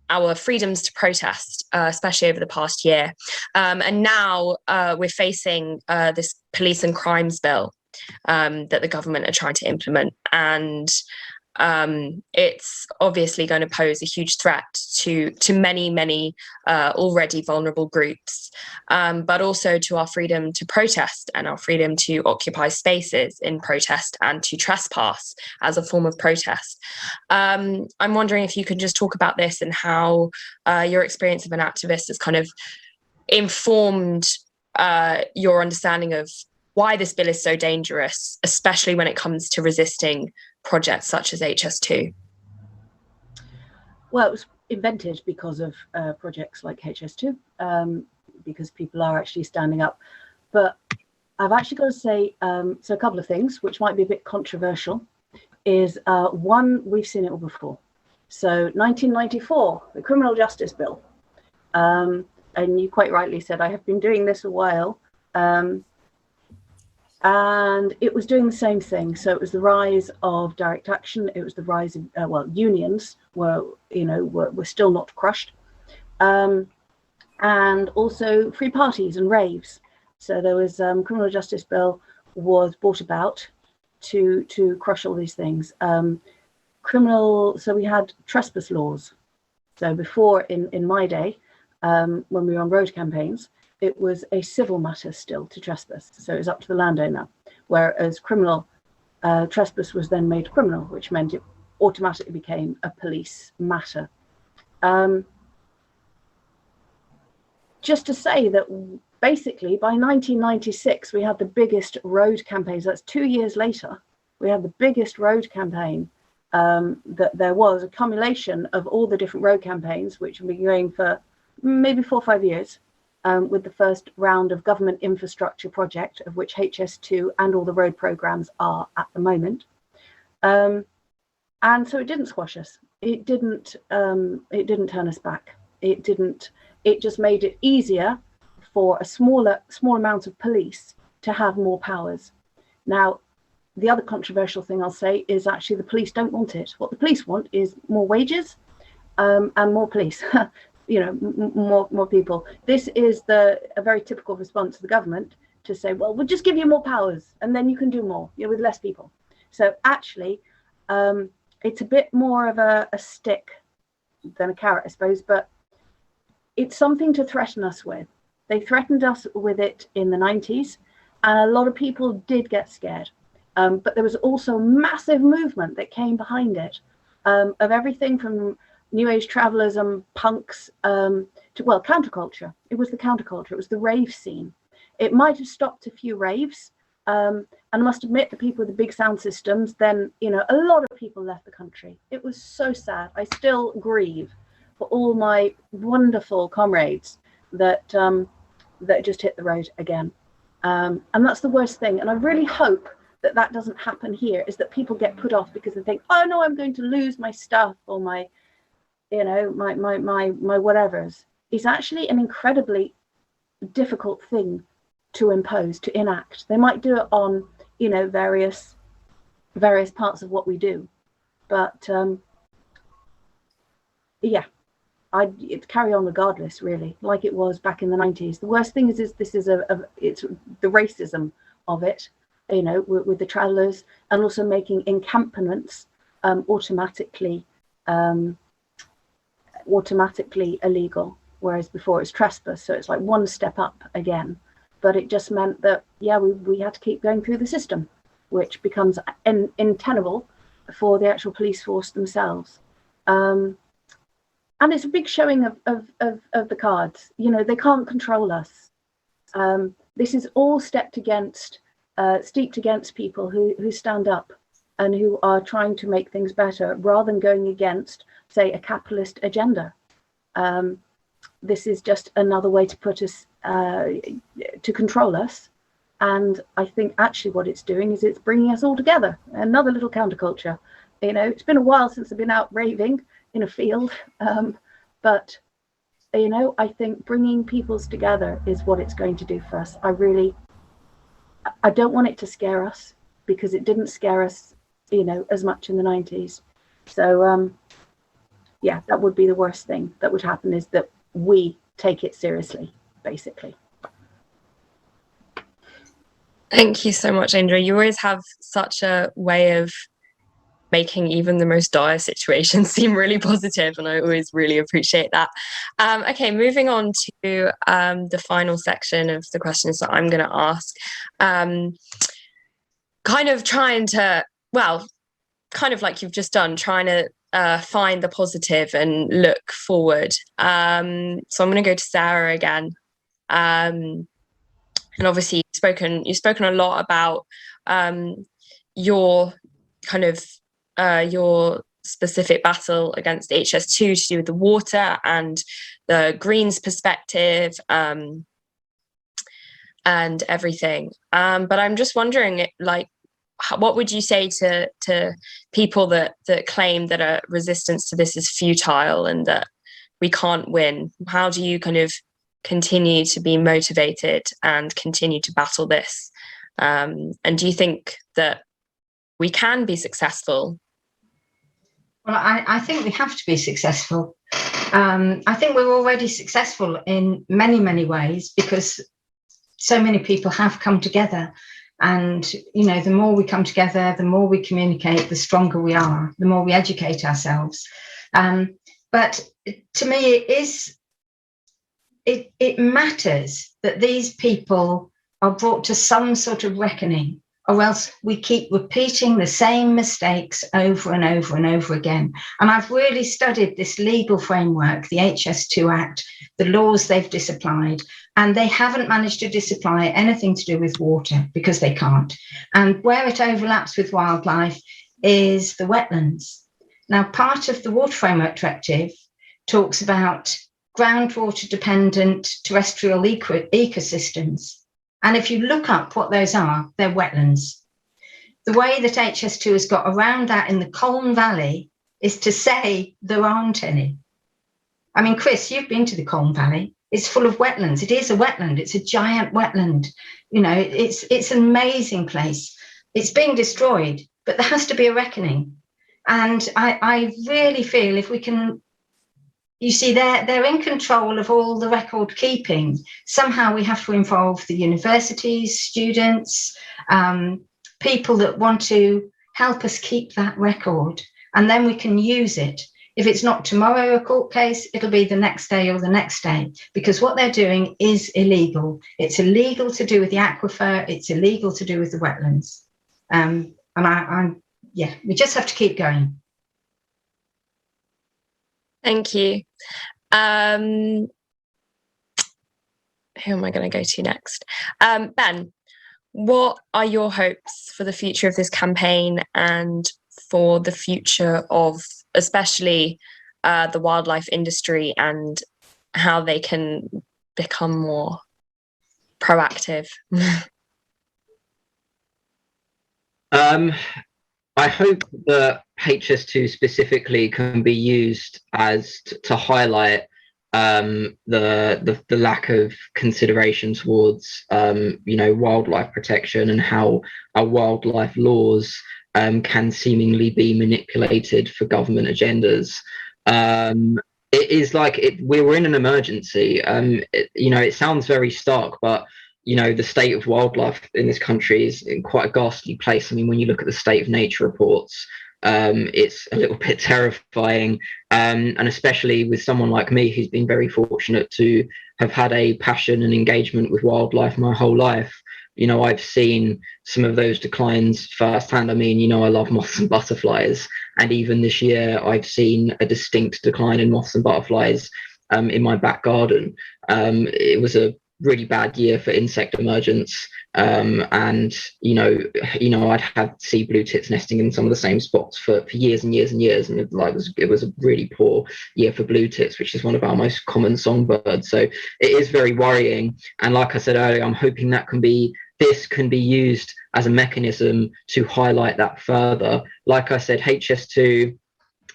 our freedoms to protest, especially over the past year. And now we're facing this police and crimes bill that the government are trying to implement. And it's obviously going to pose a huge threat to many already vulnerable groups, but also to our freedom to protest and our freedom to occupy spaces in protest and to trespass as a form of protest. I'm wondering if you could just talk about this and how your experience of an activist has kind of informed your understanding of why this bill is so dangerous, especially when it comes to resisting projects such as HS2. Well, it was invented because of projects like HS2, because people are actually standing up. But I've actually got to say, so a couple of things, which might be a bit controversial, is one, we've seen it all before. So 1994, the Criminal Justice Bill, and you quite rightly said, I have been doing this a while. And it was doing the same thing. So it was the rise of direct action. It was the rise of, unions were still not crushed. And also free parties and raves. So there was criminal justice bill was brought about to crush all these things. So we had trespass laws. So before, in my day, when we were on road campaigns, it was a civil matter still to trespass. So it was up to the landowner, whereas criminal trespass was then made criminal, which meant it automatically became a police matter. Just to say that basically by 1996, we had the biggest road campaigns. That's 2 years later. We had the biggest road campaign that there was, a cumulation of all the different road campaigns, which have been going for maybe 4 or 5 years. With the first round of government infrastructure project, of which HS2 and all the road programs are at the moment. And so it didn't squash us. It didn't turn us back. It just made it easier for a small amount of police to have more powers. Now, the other controversial thing I'll say is actually the police don't want it. What the police want is more wages and more police. More people. This is a very typical response of the government to say, well, we'll just give you more powers and then you can do more, with less people. So actually, it's a bit more of a stick than a carrot, I suppose, but it's something to threaten us with. They threatened us with it in the 90s, and a lot of people did get scared. But there was also massive movement that came behind it, of everything from New Age travelers and punks to counterculture. It was the counterculture. It was the rave scene. It might have stopped a few raves, and I must admit, the people with the big sound systems, then a lot of people left the country. It was so sad. I still grieve for all my wonderful comrades that just hit the road again, and that's the worst thing. And I really hope that doesn't happen here. Is that people get put off because they think, oh no, I'm going to lose my stuff or my whatevers. Is actually an incredibly difficult thing to impose, to enact. They might do it on various parts of what we do, but it's carry on regardless, really, like it was back in the 90s. The worst thing is this is it's the racism of it, with the travelers, and also making encampments automatically illegal, whereas before it's trespass. So it's like one step up again, but it just meant that we had to keep going through the system, which becomes untenable for the actual police force themselves. And it's a big showing of the cards. They can't control us. This is all steeped against people who stand up and who are trying to make things better, rather than going against, say, a capitalist agenda. This is just another way to put us, to control us. And I think actually what it's doing is it's bringing us all together. Another little counterculture. It's been a while since I've been out raving in a field, but I think bringing peoples together is what it's going to do for us. I don't want it to scare us, because it didn't scare us as much in the 90s. So that would be the worst thing that would happen, is that we take it seriously, basically. Thank you so much, Indra. You always have such a way of making even the most dire situations seem really positive, and I always really appreciate that. Okay, moving on to the final section of the questions that I'm going to ask. Kind of trying to, kind of like you've just done, trying to find the positive and look forward. So I'm going to go to Sarah again. And obviously you've spoken a lot about your kind of your specific battle against HS2 to do with the water and the Greens perspective and everything. But I'm just wondering, what would you say to people that claim that a resistance to this is futile and that we can't win? How do you kind of continue to be motivated and continue to battle this? And do you think that we can be successful? Well, I think we have to be successful. I think we're already successful in many, many ways because so many people have come together. And, you know, the more we come together, the more we communicate, the stronger we are, the more we educate ourselves. But to me, it matters that these people are brought to some sort of reckoning, or else we keep repeating the same mistakes over and over and over again. And I've really studied this legal framework, the HS2 Act, the laws they've disapplied, and they haven't managed to disapply anything to do with water because they can't. And where it overlaps with wildlife is the wetlands. Now, part of the Water Framework Directive talks about groundwater dependent terrestrial ecosystems. And if you look up what those are, they're wetlands. The way that HS2 has got around that in the Colne Valley is to say there aren't any. I mean, Chris, you've been to the Colne Valley. It's full of wetlands. It is a wetland. It's a giant wetland. You know, it's an amazing place. It's being destroyed, but there has to be a reckoning. And I really feel if we can, you see, they're in control of all the record keeping. Somehow we have to involve the universities, students, people that want to help us keep that record, and then we can use it. If it's not tomorrow a court case, it'll be the next day or the next day, because what they're doing is illegal. It's illegal to do with the aquifer. It's illegal to do with the wetlands. And yeah, we just have to keep going. Thank you. Who am I going to go to next? Ben, what are your hopes for the future of this campaign and for the future of especially the wildlife industry and how they can become more proactive? I hope that HS2 specifically can be used as to highlight the lack of consideration towards wildlife protection and how our wildlife laws can seemingly be manipulated for government agendas. It is like we're in an emergency. It sounds very stark, but the state of wildlife in this country is in quite a ghastly place. I mean, when you look at the state of nature reports, it's a little bit terrifying. And especially with someone like me, who's been very fortunate to have had a passion and engagement with wildlife my whole life. I've seen some of those declines firsthand. I mean, I love moths and butterflies. And even this year, I've seen a distinct decline in moths and butterflies in my back garden. It was a really bad year for insect emergence, and I'd had sea blue tits nesting in some of the same spots for years and years and years, and it was a really poor year for blue tits, which is one of our most common songbirds. So it is very worrying, and like I said earlier, I'm hoping that this can be used as a mechanism to highlight that further. Like I said, HS2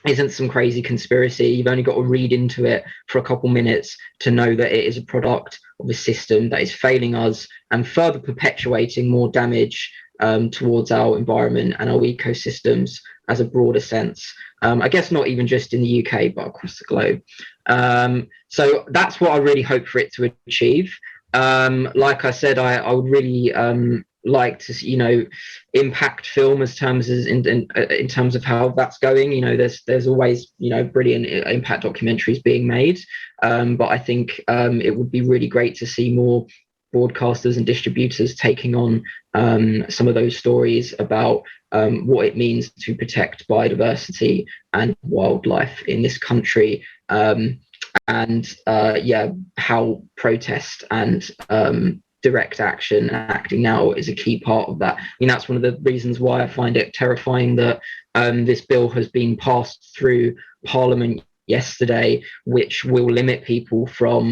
isn't some crazy conspiracy. You've only got to read into it for a couple minutes to know that it is a product of a system that is failing us and further perpetuating more damage towards our environment and our ecosystems as a broader sense. I guess not even just in the UK, but across the globe. So that's what I really hope for it to achieve. Like I said, I would really like to impact film in terms of how that's going. There's always brilliant impact documentaries being made, but I think it would be really great to see more broadcasters and distributors taking on some of those stories about what it means to protect biodiversity and wildlife in this country, and how protest and direct action and acting now is a key part of that. I mean, that's one of the reasons why I find it terrifying that this bill has been passed through Parliament yesterday, which will limit people from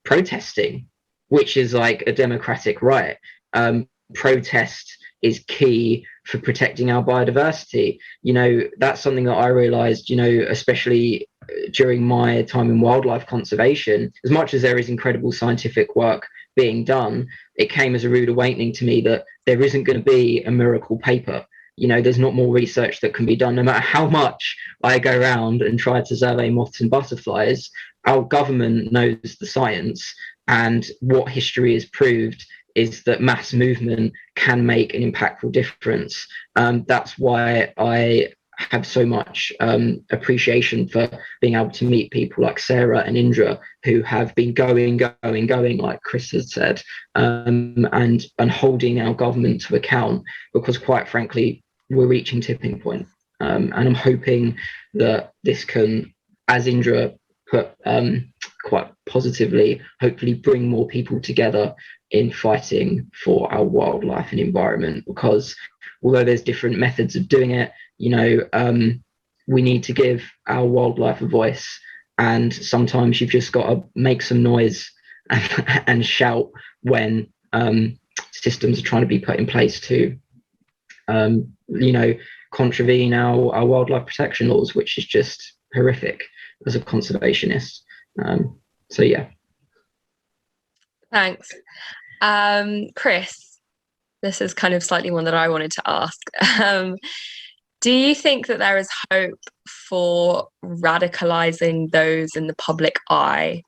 protesting, which is like a democratic right. Protest is key for protecting our biodiversity. That's something that I realized, especially during my time in wildlife conservation, as much as there is incredible scientific work being done, it came as a rude awakening to me that there isn't going to be a miracle paper. There's not more research that can be done. No matter how much I go around and try to survey moths and butterflies, our government knows the science, and what history has proved is that mass movement can make an impactful difference. That's why I have so much appreciation for being able to meet people like Sarah and Indra, who have been going, like Chris has said, and holding our government to account, because quite frankly, we're reaching tipping point. And I'm hoping that this can, as Indra put quite positively, hopefully bring more people together in fighting for our wildlife and environment, because although there's different methods of doing it, we need to give our wildlife a voice, and sometimes you've just got to make some noise and shout when systems are trying to be put in place to contravene our wildlife protection laws, which is just horrific as a conservationist. So yeah. Thanks. Chris, this is kind of slightly one that I wanted to ask. Do you think that there is hope for radicalizing those in the public eye,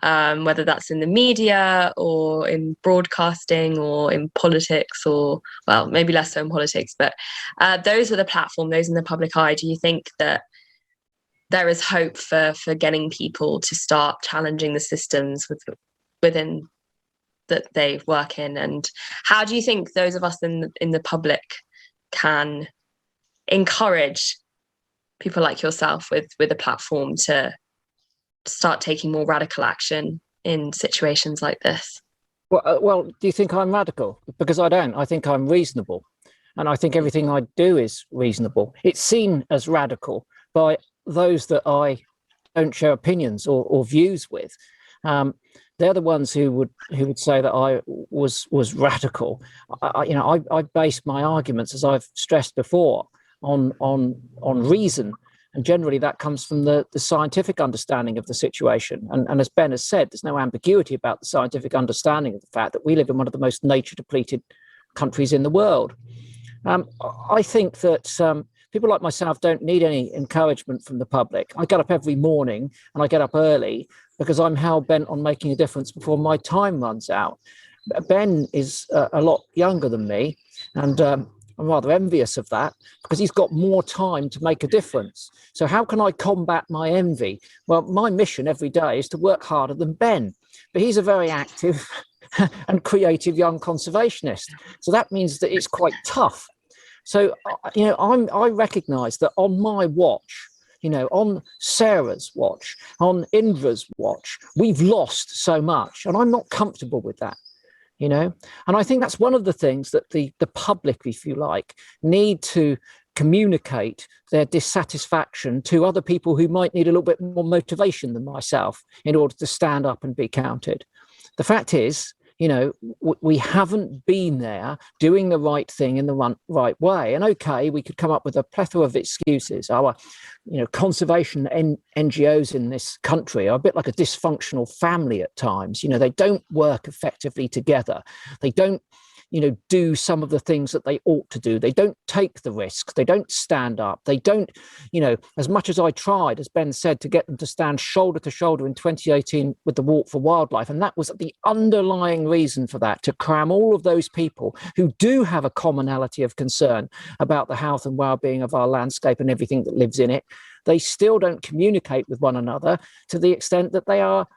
whether that's in the media or in broadcasting or in politics, or, well, maybe less so in politics, but those are the platform, those in the public eye? Do you think that there is hope for getting people to start challenging the systems within that they work in? And how do you think those of us in the public can encourage people like yourself with a platform to start taking more radical action in situations like this? Well, do you think I'm radical? Because I don't. I think I'm reasonable, and I think everything I do is reasonable. It's seen as radical by those that I don't share opinions or views with. They're the ones who would say that I was radical. I base my arguments, as I've stressed before, on reason, and generally that comes from the scientific understanding of the situation. And as Ben has said, there's no ambiguity about the scientific understanding of the fact that we live in one of the most nature depleted countries in the world. I think that people like myself don't need any encouragement from the public. I get up every morning, and I get up early because I'm hell-bent on making a difference before my time runs out. Ben is a lot younger than me, and I'm rather envious of that, because he's got more time to make a difference. So how can I combat my envy? Well, my mission every day is to work harder than Ben, but he's a very active and creative young conservationist. So that means that it's quite tough. So, I recognise that on my watch, on Sarah's watch, on Indra's watch, we've lost so much, and I'm not comfortable with that. And I think that's one of the things that the public, if you like, need to communicate their dissatisfaction to other people who might need a little bit more motivation than myself in order to stand up and be counted. The fact is, we haven't been there doing the right thing in the right way. And okay, we could come up with a plethora of excuses. Our, conservation NGOs in this country are a bit like a dysfunctional family at times. They don't work effectively together. They don't, do some of the things that they ought to do. They don't take the risks. They don't stand up. They don't, as much as I tried, as Ben said, to get them to stand shoulder to shoulder in 2018 with the Walk for Wildlife. And that was the underlying reason for that, to cram all of those people who do have a commonality of concern about the health and well-being of our landscape and everything that lives in it. They still don't communicate with one another to the extent that they are,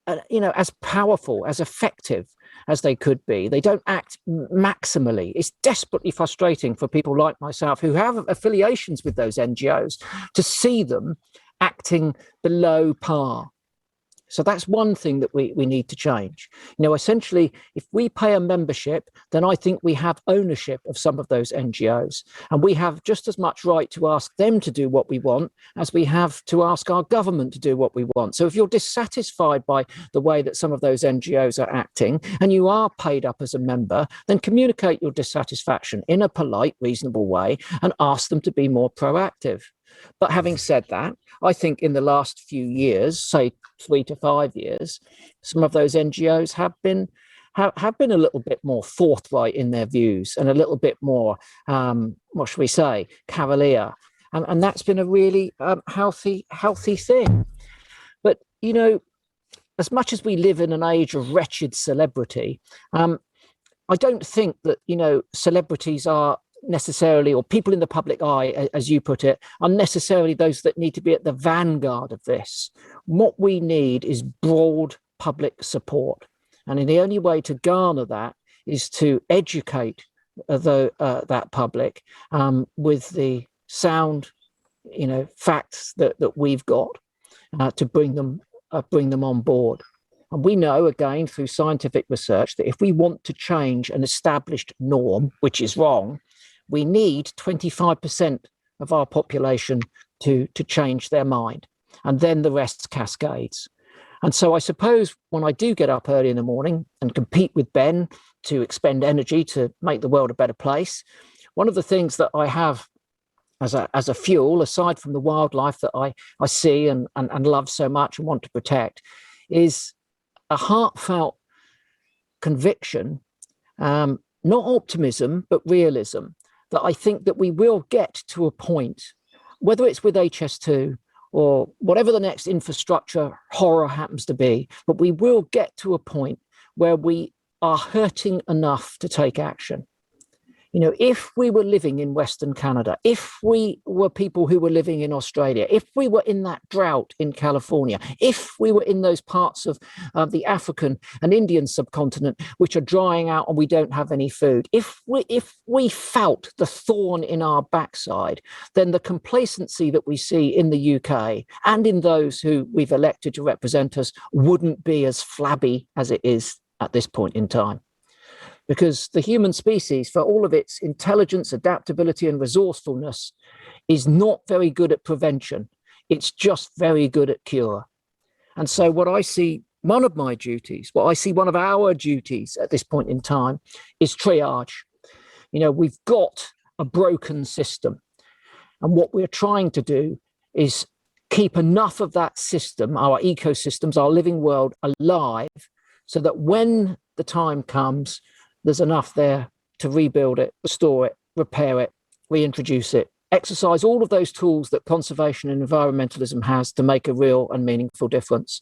as powerful, as effective as they could be. They don't act maximally. It's desperately frustrating for people like myself who have affiliations with those NGOs to see them acting below par. So that's one thing that we need to change. Essentially, if we pay a membership, then I think we have ownership of some of those NGOs. And we have just as much right to ask them to do what we want as we have to ask our government to do what we want. So if you're dissatisfied by the way that some of those NGOs are acting, and you are paid up as a member, then communicate your dissatisfaction in a polite, reasonable way and ask them to be more proactive. But having said that, I think in the last few years, say 3 to 5 years, some of those NGOs have been a little bit more forthright in their views and a little bit more, what should we say, cavalier. And that's been a really healthy thing. But, you know, as much as we live in an age of wretched celebrity, I don't think that, you know, celebrities are necessarily, or people in the public eye, as you put it, are necessarily those that need to be at the vanguard of this. What we need is broad public support. And the only way to garner that is to educate that public with the sound, you know, facts that we've got to bring them on board. And we know, again, through scientific research, that if we want to change an established norm, which is wrong, we need 25% of our population to change their mind. And then the rest cascades. And so I suppose when I do get up early in the morning and compete with Ben to expend energy to make the world a better place, one of the things that I have as a fuel, aside from the wildlife that I see and love so much and want to protect, is a heartfelt conviction, not optimism, but realism, that I think that we will get to a point, whether it's with HS2 or whatever the next infrastructure horror happens to be, but we will get to a point where we are hurting enough to take action. You know, if we were living in Western Canada, if we were people who were living in Australia, if we were in that drought in California, if we were in those parts of the African and Indian subcontinent, which are drying out and we don't have any food, if we felt the thorn in our backside, then the complacency that we see in the UK and in those who we've elected to represent us wouldn't be as flabby as it is at this point in time. Because the human species, for all of its intelligence, adaptability, and resourcefulness, is not very good at prevention. It's just very good at cure. And so what I see, one of my duties, what I see one of our duties at this point in time is triage. You know, we've got a broken system. And what we're trying to do is keep enough of that system, our ecosystems, our living world, alive, so that when the time comes, there's enough there to rebuild it, restore it, repair it, reintroduce it, exercise all of those tools that conservation and environmentalism has to make a real and meaningful difference.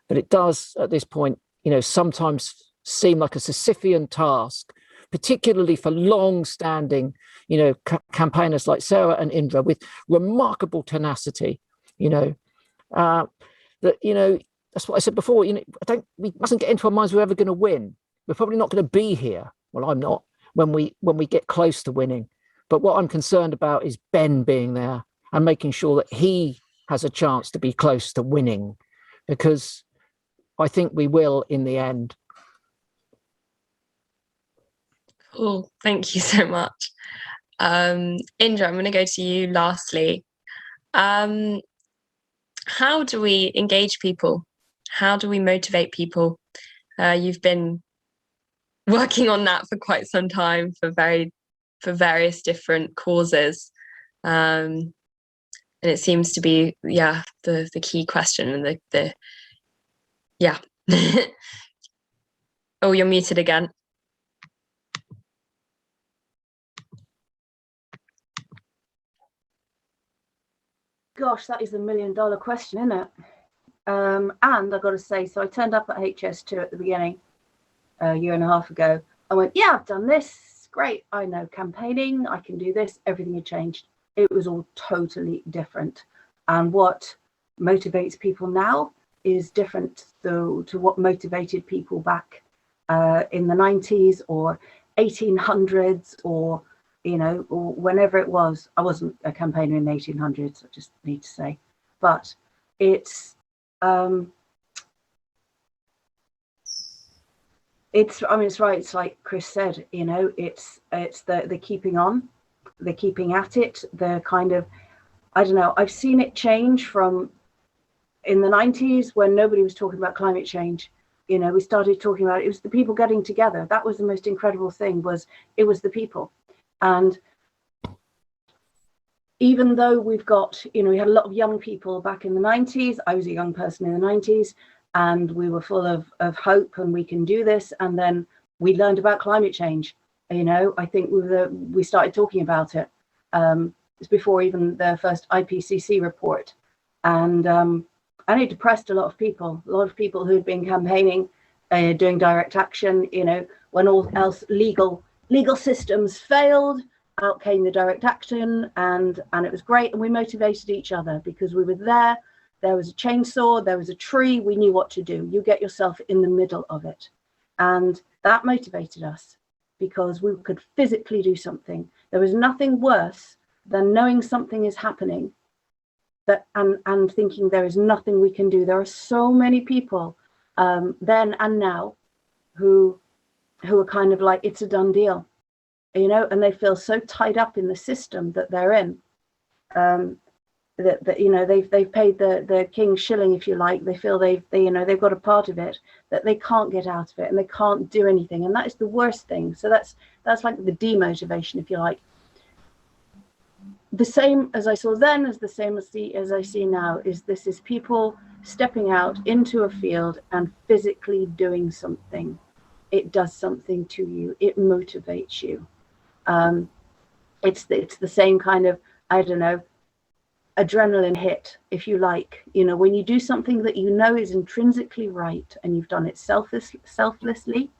But it does, at this point, you know, sometimes seem like a Sisyphean task, particularly for long-standing, you know, campaigners like Sarah and Indra with remarkable tenacity, you know, that, you know, that's what I said before, you know, we mustn't get into our minds we're ever going to win. We're probably not going to be here. Well, I'm not when we get close to winning. But what I'm concerned about is Ben being there and making sure that he has a chance to be close to winning, because I think we will in the end. Cool. Thank you so much. Indra, I'm going to go to you lastly. How do we engage people? How do we motivate people? You've been working on that for quite some time for various different causes, and it seems to be the key question and the oh, you're muted again. Gosh, that is $1 million question, isn't it? And I've got to say, so I turned up at HS2 at the beginning, a year and a half ago. I went, yeah, I've done this. Great. I know campaigning. I can do this. Everything had changed. It was all totally different. And what motivates people now is different to what motivated people back in the 90s or 1800s or, you know, or whenever it was. I wasn't a campaigner in the 1800s, I just need to say. But it's I mean, it's right. It's like Chris said, you know, it's the keeping on, the keeping at it, the kind of, I don't know, I've seen it change from in the 90s when nobody was talking about climate change. You know, we started talking about it was the people getting together. That was the most incredible thing, was it was the people. And even though we've got, we had a lot of young people back in the 90s. I was a young person in the 90s, and we were full of hope, and we can do this. And then we learned about climate change. I think we started talking about it. It's before even the first IPCC report. And it depressed a lot of people who had been campaigning, doing direct action, when all else legal systems failed. Out came the direct action, and it was great. And we motivated each other because we were there. There was a chainsaw, there was a tree. We knew what to do. You get yourself in the middle of it. And that motivated us because we could physically do something. There was nothing worse than knowing something is happening and thinking there is nothing we can do. There are so many people then and now who are kind of like, it's a done deal. And they feel so tied up in the system that they're in, that they've paid the king's shilling, if you like. They feel they've got a part of it, that they can't get out of it, and they can't do anything, and that is the worst thing. So that's like the demotivation, if you like. The same as I saw then is the same as I see now. This is people stepping out into a field and physically doing something. It does something to you. It motivates you. It's the same kind of, I don't know, adrenaline hit, if you like. When you do something that is intrinsically right, and you've done it selflessly,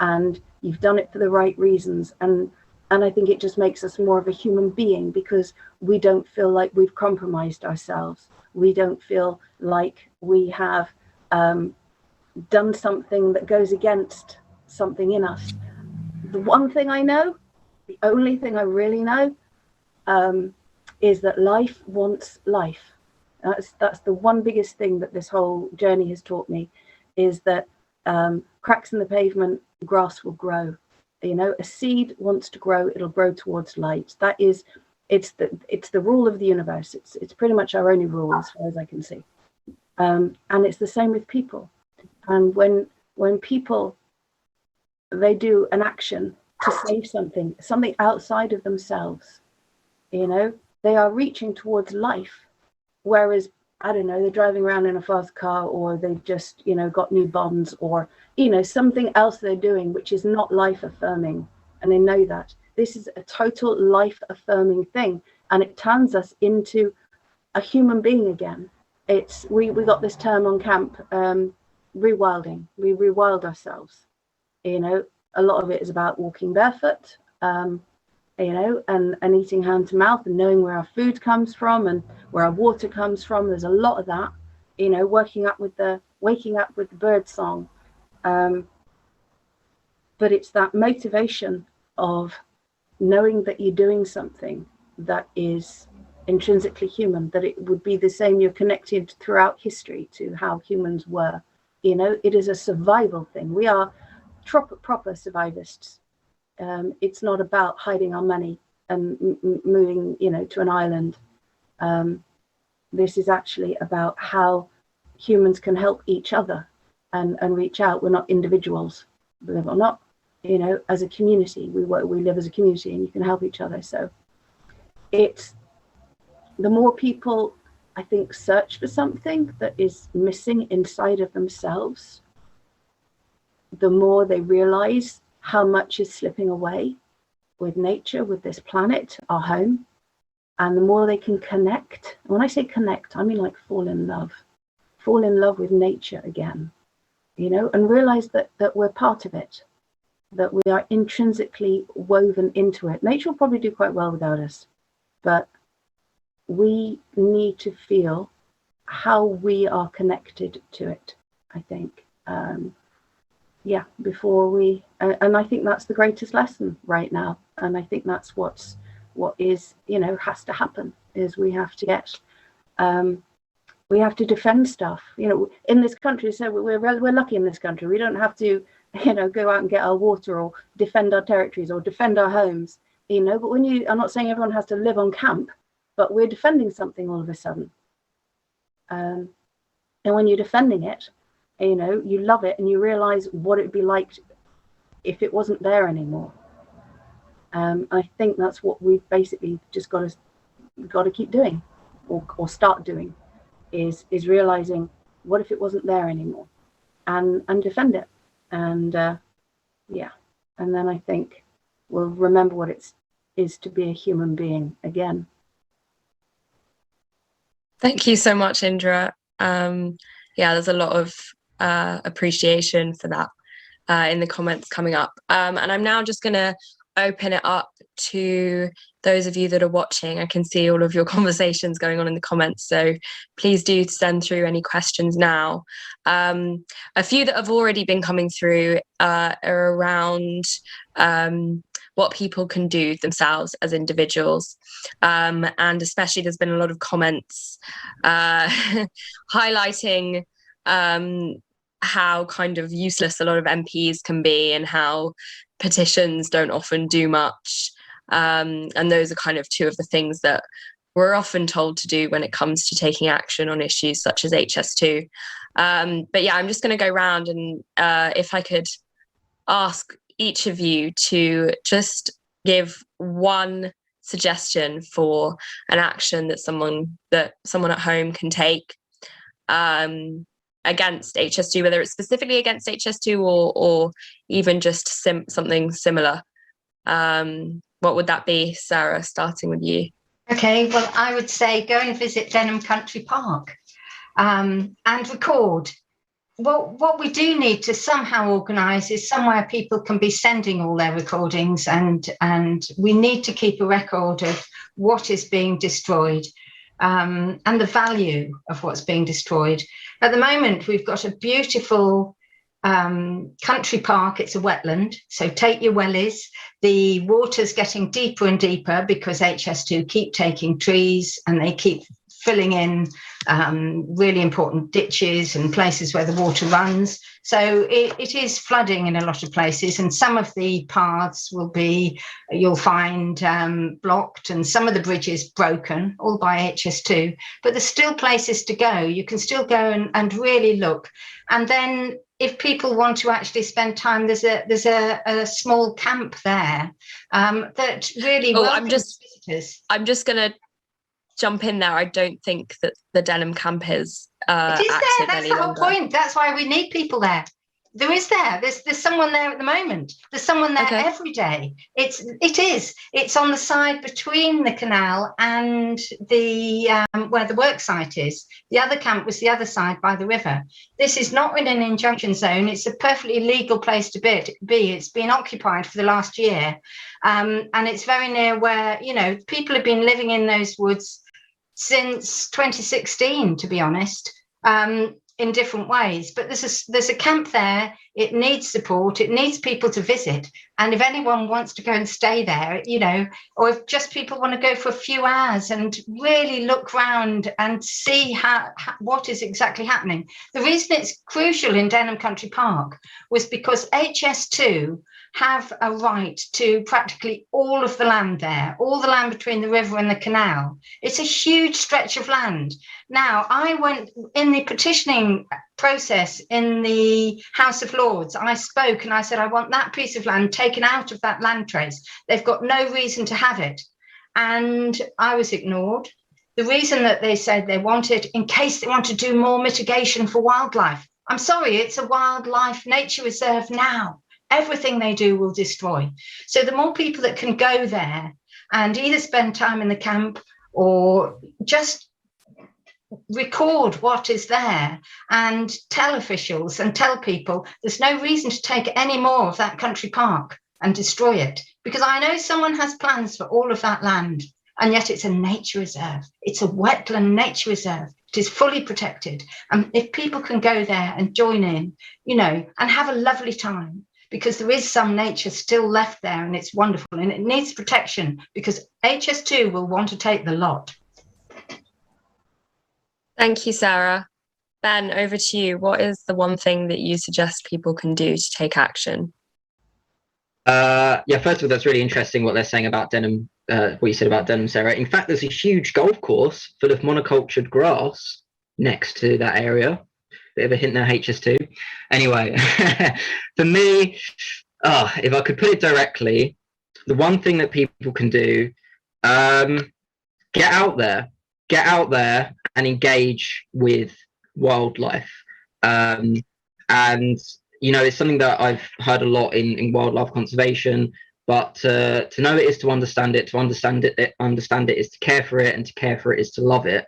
and you've done it for the right reasons, and I think it just makes us more of a human being, because we don't feel like we've compromised ourselves. We don't feel like we have done something that goes against something in us. The one thing I know, the only thing I really know, is that life wants life. That's the one biggest thing that this whole journey has taught me, is that cracks in the pavement, grass will grow. A seed wants to grow, it'll grow towards light. It's the rule of the universe. It's pretty much our only rule as far as I can see. And it's the same with people. And when people, they do an action to save something outside of themselves, they are reaching towards life. Whereas, I don't know, they're driving around in a fast car, or they've just, got new bonds, or, something else they're doing which is not life affirming. And they know that. This is a total life affirming thing. And it turns us into a human being again. We got this term on camp, rewilding. We rewild ourselves. A lot of it is about walking barefoot, and eating hand to mouth, and knowing where our food comes from and where our water comes from. There's a lot of that, waking up with the bird song. But it's that motivation of knowing that you're doing something that is intrinsically human, that it would be the same. You're connected throughout history to how humans were. It is a survival thing. We are proper survivalists. It's not about hiding our money and moving, to an island. This is actually about how humans can help each other and reach out. We're not individuals, believe it or not. As a community, we live as a community, and you can help each other. So it's the more people, I think, search for something that is missing inside of themselves, the more they realize how much is slipping away with nature, with this planet, our home. And the more they can connect. When I say connect, I mean like fall in love with nature again, and realize that we're part of it, that we are intrinsically woven into it. Nature will probably do quite well without us, but we need to feel how we are connected to it, I think. Before we, and I think that's the greatest lesson right now. And I think that's what is, has to happen, is we have to get, we have to defend stuff, in this country. So we're lucky in this country. We don't have to, go out and get our water, or defend our territories, or defend our homes, but when I'm not saying everyone has to live on camp, but we're defending something all of a sudden. And when you're defending it, you love it, and you realize what it'd be like if it wasn't there anymore. I think that's what we've basically just got to you've got to keep doing, or start doing, is realizing, what if it wasn't there anymore, and defend it, and yeah, and then I think we'll remember what it is to be a human being again. Thank you so much, Indra. Yeah, there's a lot of appreciation for that in the comments coming up. And I'm now just going to open it up to those of you that are watching. I can see all of your conversations going on in the comments, so please do send through any questions now. A few that have already been coming through are around what people can do themselves as individuals, and especially there's been a lot of comments highlighting how kind of useless a lot of MPs can be, and how petitions don't often do much. And those are kind of two of the things that we're often told to do when it comes to taking action on issues such as HS2. But yeah, I'm just going to go round, and if I could ask each of you to just give one suggestion for an action that someone at home can take against HS2, whether it's specifically against HS2 or even just something similar. What would that be, Sarah, starting with you? Okay, well, I would say go and visit Denham Country Park and record. What we do need to somehow organise is somewhere people can be sending all their recordings, and we need to keep a record of what is being destroyed and the value of what's being destroyed. At the moment, we've got a beautiful country park. It's a wetland, so take your wellies. The water's getting deeper and deeper because HS2 keep taking trees, and they keep filling in really important ditches and places where the water runs. So it is flooding in a lot of places, and some of the paths you'll find blocked, and some of the bridges broken, all by HS2. But there's still places to go. You can still go and really look. And then if people want to actually spend time, there's a small camp there that really welcomes visitors. I'm just going to jump in there. I don't think that the Denham camp is it is active there. That's any the whole longer. point. That's why we need people there. There's someone there at the moment. There's someone there every day. It's on the side between the canal and the where the work site is. The other camp was the other side by the river. This is not in an injunction zone. It's a perfectly legal place to be. It's been occupied for the last year, and it's very near where people have been living in those woods since 2016, to be honest. In different ways, but there's a camp there. It needs support. It needs people to visit, and if anyone wants to go and stay there, or if just people want to go for a few hours and really look round and see what is exactly happening. The reason it's crucial in Denham Country Park was because HS2 have a right to practically all of the land there, all the land between the river and the canal. It's a huge stretch of land. Now, I went in the petitioning process in the House of Lords. I spoke and I said, I want that piece of land taken out of that land trace. They've got no reason to have it. And I was ignored. The reason that they said they wanted, in case they want to do more mitigation for wildlife. I'm sorry, it's a wildlife nature reserve now. Everything they do will destroy. So the more people that can go there and either spend time in the camp or just record what is there and tell officials and tell people there's no reason to take any more of that country park and destroy it. Because I know someone has plans for all of that land, and yet it's a nature reserve. It's a wetland nature reserve. It is fully protected. And if people can go there and join in, and have a lovely time, because there is some nature still left there, and it's wonderful, and it needs protection, because HS2 will want to take the lot. Thank you, Sarah. Ben, over to you. What is the one thing that you suggest people can do to take action? Yeah, first of all, that's really interesting what they're saying about Denham, what you said about Denham, Sarah. In fact, there's a huge golf course full of monocultured grass next to that area. Bit of a hint there, HS2. Anyway, for me, if I could put it directly, the one thing that people can do, get out there, and engage with wildlife. And it's something that I've heard a lot in wildlife conservation. But to know it is to understand it. To understand it is to care for it, and to care for it is to love it.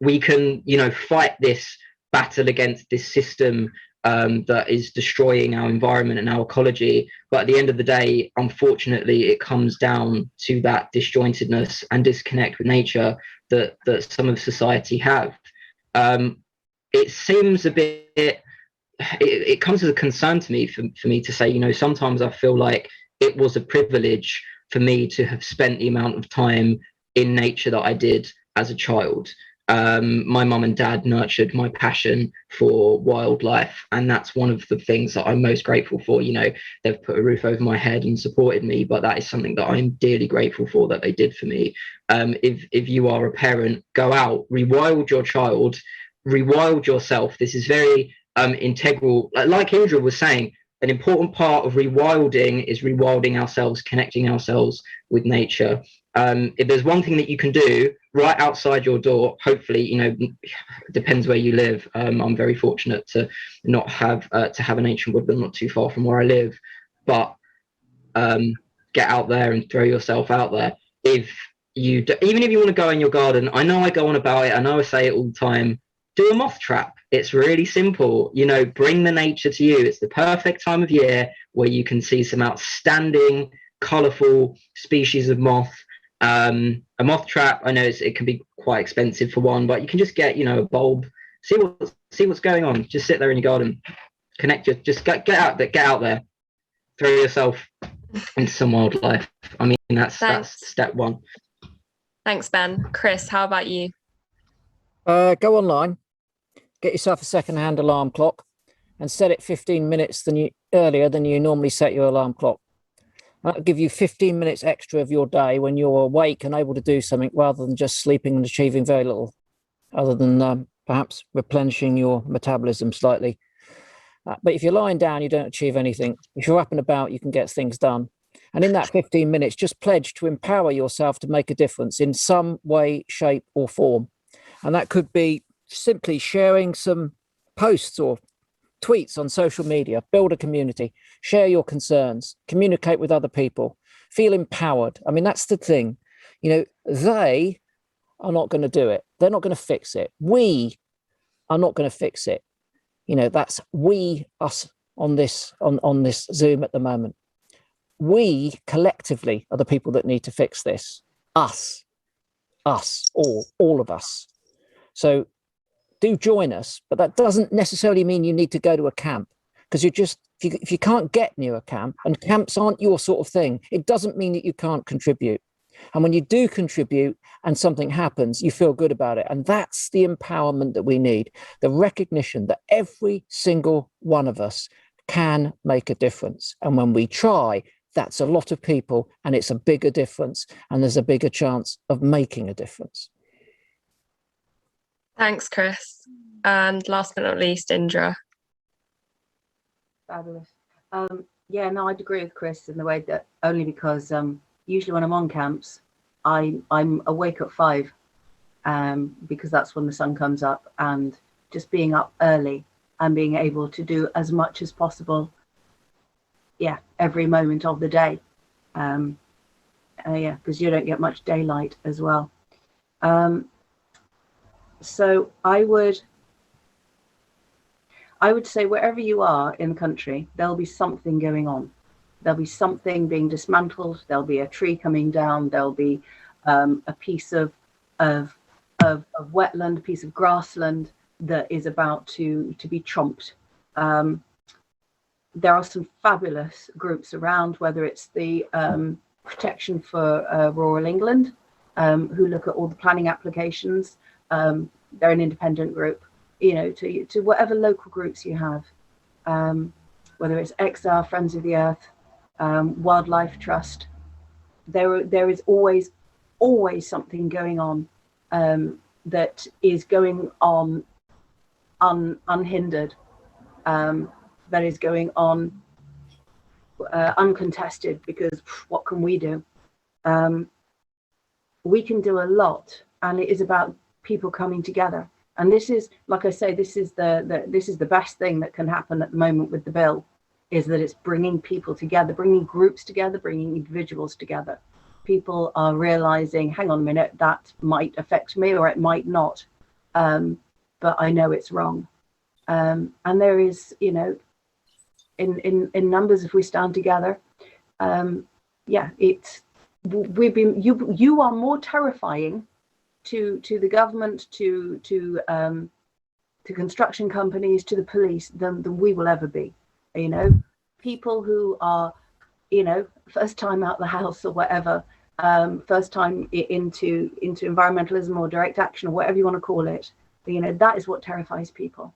We can, fight this battle against this system that is destroying our environment and our ecology. But at the end of the day, unfortunately, it comes down to that disjointedness and disconnect with nature that some of society have. It seems a bit. It comes as a concern to me for me to say, sometimes I feel like it was a privilege for me to have spent the amount of time in nature that I did as a child. My mum and dad nurtured my passion for wildlife, and that's one of the things that I'm most grateful for. They've put a roof over my head and supported me, but that is something that I'm dearly grateful for that they did for me. If you are a parent, go out, rewild your child, rewild yourself. This is very integral. Like Indra was saying, an important part of rewilding is rewilding ourselves, connecting ourselves with nature. If there's one thing that you can do right outside your door, hopefully, depends where you live. I'm very fortunate to not have an ancient woodland not too far from where I live, but get out there and throw yourself out there. Even if you want to go in your garden, I know I go on about it, I know I say it all the time, do a moth trap. It's really simple. Bring the nature to you. It's the perfect time of year where you can see some outstanding, colourful species of moth. A moth trap, I know it can be quite expensive for one, but you can just get, a bulb, see what's going on. Just sit there in your garden, just get out there, throw yourself into some wildlife. I mean, that's step one. Thanks, Ben. Chris, how about you? Go online, get yourself a second-hand alarm clock, and set it 15 minutes earlier than you normally set your alarm clock. That'll give you 15 minutes extra of your day when you're awake and able to do something, rather than just sleeping and achieving very little, other than perhaps replenishing your metabolism slightly. But if you're lying down, you don't achieve anything. If you're up and about, you can get things done. And in that 15 minutes, just pledge to empower yourself to make a difference in some way, shape, or form. And that could be simply sharing some posts or tweets on social media, build a community, share your concerns, communicate with other people, feel empowered. I mean, that's the thing. They are not going to do it. They're not going to fix it. We are not going to fix it. That's us on this Zoom at the moment. We collectively are the people that need to fix this. Us, all of us. So do join us, but that doesn't necessarily mean you need to go to a camp, because if you can't get near a camp, and camps aren't your sort of thing, it doesn't mean that you can't contribute. And when you do contribute and something happens, you feel good about it. And that's the empowerment that we need, the recognition that every single one of us can make a difference. And when we try, that's a lot of people, and it's a bigger difference, and there's a bigger chance of making a difference. Thanks, Chris. And last but not least, Indra. Fabulous. I'd agree with Chris in the way that only because usually when I'm on camps, I'm awake at 5 because that's when the sun comes up, and just being up early and being able to do as much as possible, every moment of the day, because you don't get much daylight as well. So I would say wherever you are in the country, there'll be something going on. There'll be something being dismantled. There'll be a tree coming down. There'll be a piece of wetland, a piece of grassland that is about to be trumped. There are some fabulous groups around, whether it's the Protection for Rural England, who look at all the planning applications. They're an independent group, to whatever local groups you have, whether it's XR, Friends of the Earth, Wildlife Trust. There is always something going on that is going on unhindered, that is going on uncontested, because what can we do? we can do a lot, and it is about people coming together. And this is, like I say, this is the best thing that can happen at the moment with the bill, is that it's bringing people together, bringing groups together, bringing individuals together. People are realizing, hang on a minute, that might affect me or it might not, but I know it's wrong. And there is, you know, in numbers, if we stand together, yeah, it's, you are more terrifying to the government, to construction companies, to the police than we will ever be. You know, people who are, you know, first time out the house or whatever, first time into environmentalism or direct action or whatever you want to call it, you know, that is what terrifies people.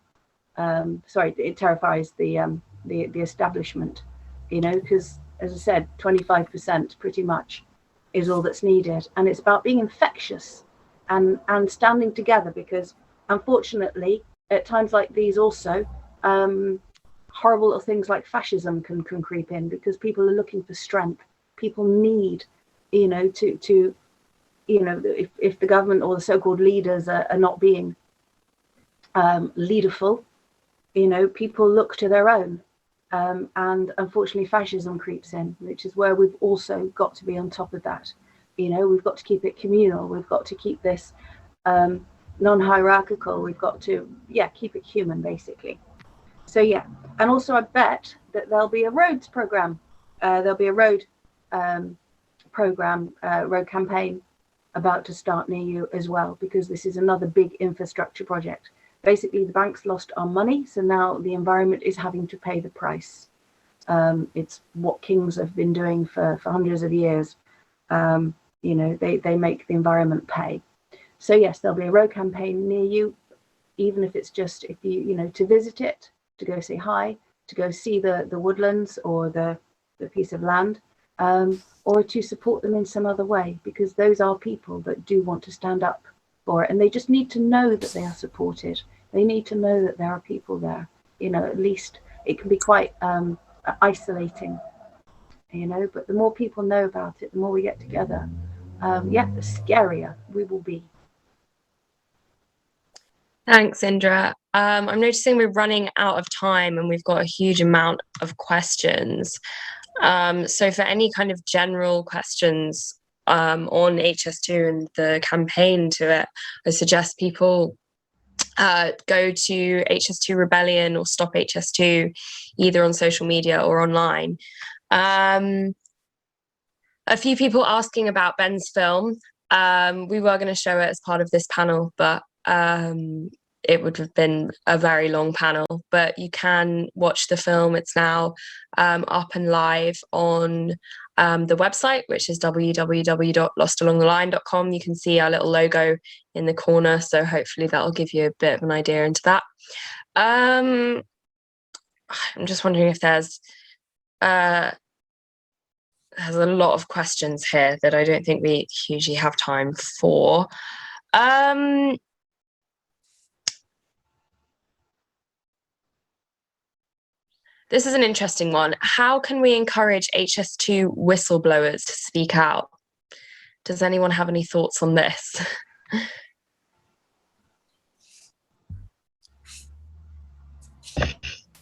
Sorry, it terrifies the establishment, you know, because as I said, 25% pretty much is all that's needed, and it's about being infectious and standing together, because unfortunately at times like these also horrible little things like fascism can creep in, because people are looking for strength. People need, you know, to you know, if the government or the so-called leaders are not being leaderful, you know, people look to their own, and unfortunately fascism creeps in, which is where we've also got to be on top of that. You know, we've got to keep it communal, we've got to keep this non-hierarchical, we've got to, yeah, keep it human basically. So yeah, and also I bet that there'll be a roads program, there'll be a road program, road campaign about to start near you as well, because this is another big infrastructure project. Basically the banks lost our money, so now the environment is having to pay the price. It's what kings have been doing for hundreds of years. You know, they make the environment pay. So yes, there'll be a road campaign near you, even if it's just, if you know, to visit it, to go say hi, to go see the woodlands or the piece of land, or to support them in some other way, because those are people that do want to stand up for it, and they just need to know that they are supported. They need to know that there are people there. You know, at least it can be quite isolating, you know, but the more people know about it, the more we get together, yeah, the scarier we will be. Thanks, Indra. I'm noticing we're running out of time and we've got a huge amount of questions. So for any kind of general questions on HS2 and the campaign to it, I suggest people go to HS2Rebellion or StopHS2, either on social media or online. A few people asking about Ben's film. We were going to show it as part of this panel, but it would have been a very long panel. But you can watch the film. It's now up and live on the website, which is www.lostalongtheline.com. You can see our little logo in the corner, so hopefully that'll give you a bit of an idea into that. I'm just wondering if there's a lot of questions here that I don't think we usually have time for. This is an interesting one. How can we encourage HS2 whistleblowers to speak out? Does anyone have any thoughts on this?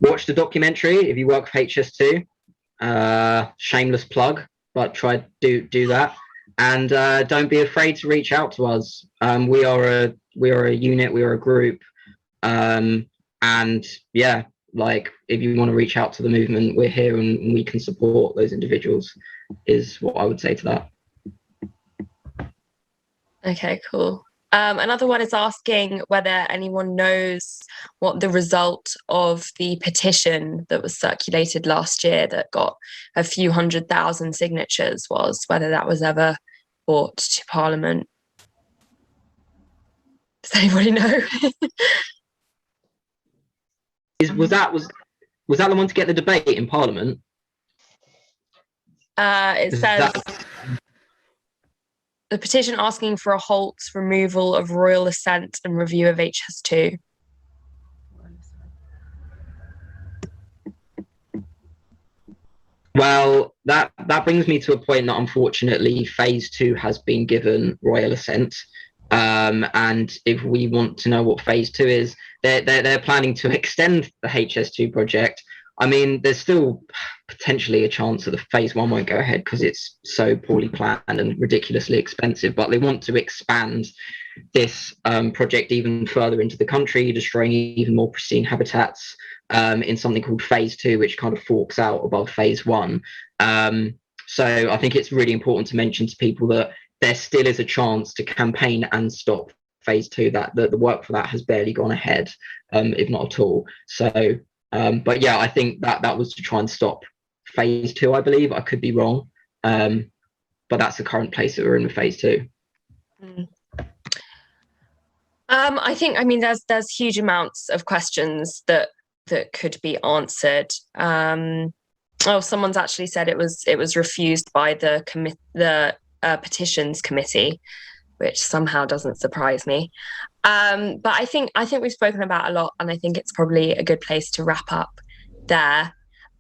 Watch the documentary if you work for HS2. Shameless plug, but try do that, and don't be afraid to reach out to us. We are a unit, we are a group, and yeah, like if you want to reach out to the movement, we're here and we can support those individuals, is what I would say to that. Okay, cool. Another one is asking whether anyone knows what the result of the petition that was circulated last year that got a few 100,000 signatures was, whether that was ever brought to Parliament. Does anybody know? Was that the one to get the debate in Parliament? It says the petition asking for a halt, removal of royal assent and review of HS2. Well, that brings me to a point that unfortunately phase 2 has been given royal assent. And if we want to know what phase 2 is, they're planning to extend the HS2 project. I mean, there's still potentially a chance that the phase 1 won't go ahead because it's so poorly planned and ridiculously expensive, but they want to expand this project even further into the country, destroying even more pristine habitats in something called phase 2, which kind of forks out above phase 1. So I think it's really important to mention to people that there still is a chance to campaign and stop phase 2, that the work for that has barely gone ahead, if not at all. So but yeah, I think that was to try and stop phase 2, I believe. I could be wrong, but that's the current place that we're in with phase 2. I think, I mean, there's huge amounts of questions that could be answered. Someone's actually said it was refused by the petitions committee, which somehow doesn't surprise me. But I think we've spoken about a lot, and I think it's probably a good place to wrap up there.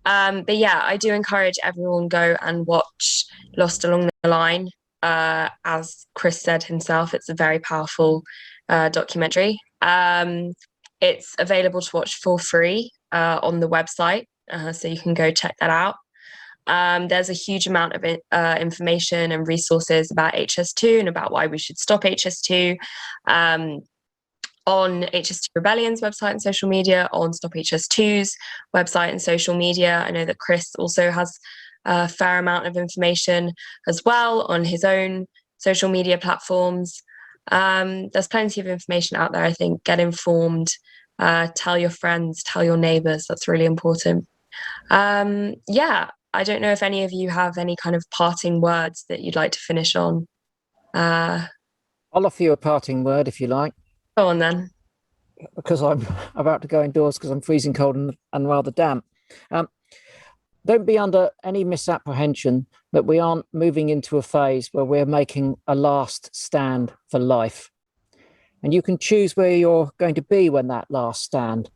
But yeah, I do encourage everyone go and watch Lost Along the Line. As Chris said himself, it's a very powerful documentary. It's available to watch for free on the website, so you can go check that out. There's a huge amount of information and resources about HS2 and about why we should stop HS2 on HS2Rebellion's website and social media, on StopHS2's website and social media. I know that Chris also has a fair amount of information as well on his own social media platforms. There's plenty of information out there. I think get informed, tell your friends, tell your neighbours. That's really important. Yeah, I don't know if any of you have any kind of parting words that you'd like to finish on. I'll offer you a parting word if you like. Go on then. Because I'm about to go indoors because I'm freezing cold and rather damp. Don't be under any misapprehension that we aren't moving into a phase where we're making a last stand for life. And you can choose where you're going to be when that last stand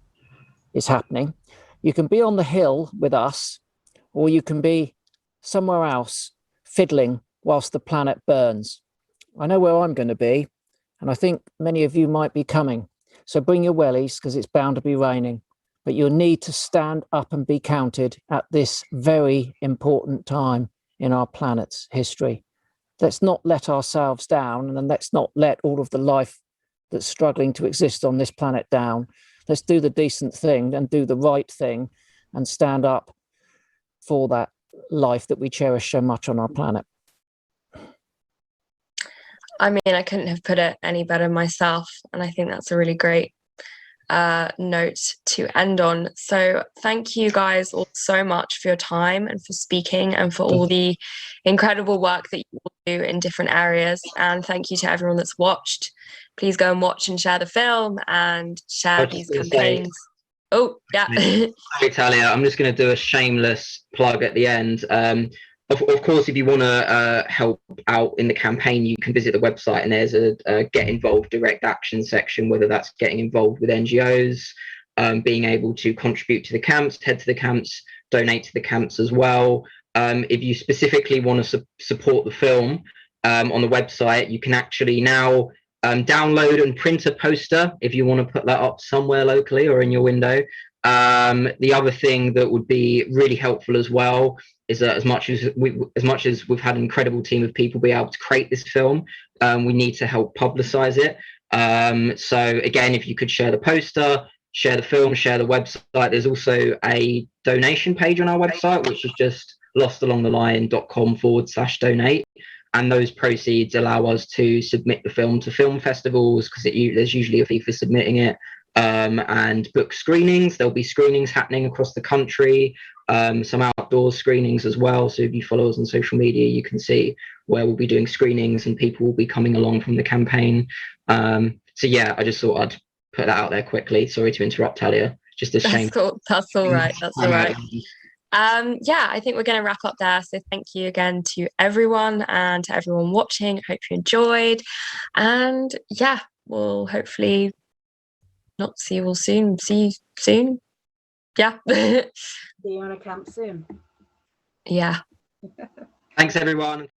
is happening. You can be on the hill with us, or you can be somewhere else fiddling whilst the planet burns. I know where I'm going to be, and I think many of you might be coming. So bring your wellies because it's bound to be raining. But you'll need to stand up and be counted at this very important time in our planet's history. Let's not let ourselves down, and let's not let all of the life that's struggling to exist on this planet down. Let's do the decent thing and do the right thing and stand up for that life that we cherish so much on our planet. I mean, I couldn't have put it any better myself, and I think that's a really great note to end on. So thank you guys all so much for your time and for speaking and for all the incredible work that you all do in different areas. And thank you to everyone that's watched. Please go and watch and share the film and share these campaigns. Oh, yeah. Sorry, Talia, I'm just going to do a shameless plug at the end. Of course, if you want to help out in the campaign, you can visit the website, and there's a get involved direct action section, whether that's getting involved with NGOs, being able to contribute to the camps, head to the camps, donate to the camps as well. If you specifically want to support the film on the website, you can actually now download and print a poster if you want to put that up somewhere locally or in your window. The other thing that would be really helpful as well is that as much as we've had an incredible team of people be able to create this film, we need to help publicize it. So again, if you could share the poster, share the film, share the website. There's also a donation page on our website, which is just lostalongtheline.com/donate. And those proceeds allow us to submit the film to film festivals, because there's usually a fee for submitting it, and book screenings. There'll be screenings happening across the country, some outdoor screenings as well. So if you follow us on social media, you can see where we'll be doing screenings and people will be coming along from the campaign. So yeah, I just thought I'd put that out there quickly. Sorry to interrupt, Talia. Just a shame. Cool. That's all right. That's all right. Yeah, I think we're going to wrap up there. So thank you again to everyone and to everyone watching. I hope you enjoyed. And yeah, we'll hopefully not see you all soon. See you soon. Yeah. See you on a camp soon. Yeah. Thanks, everyone.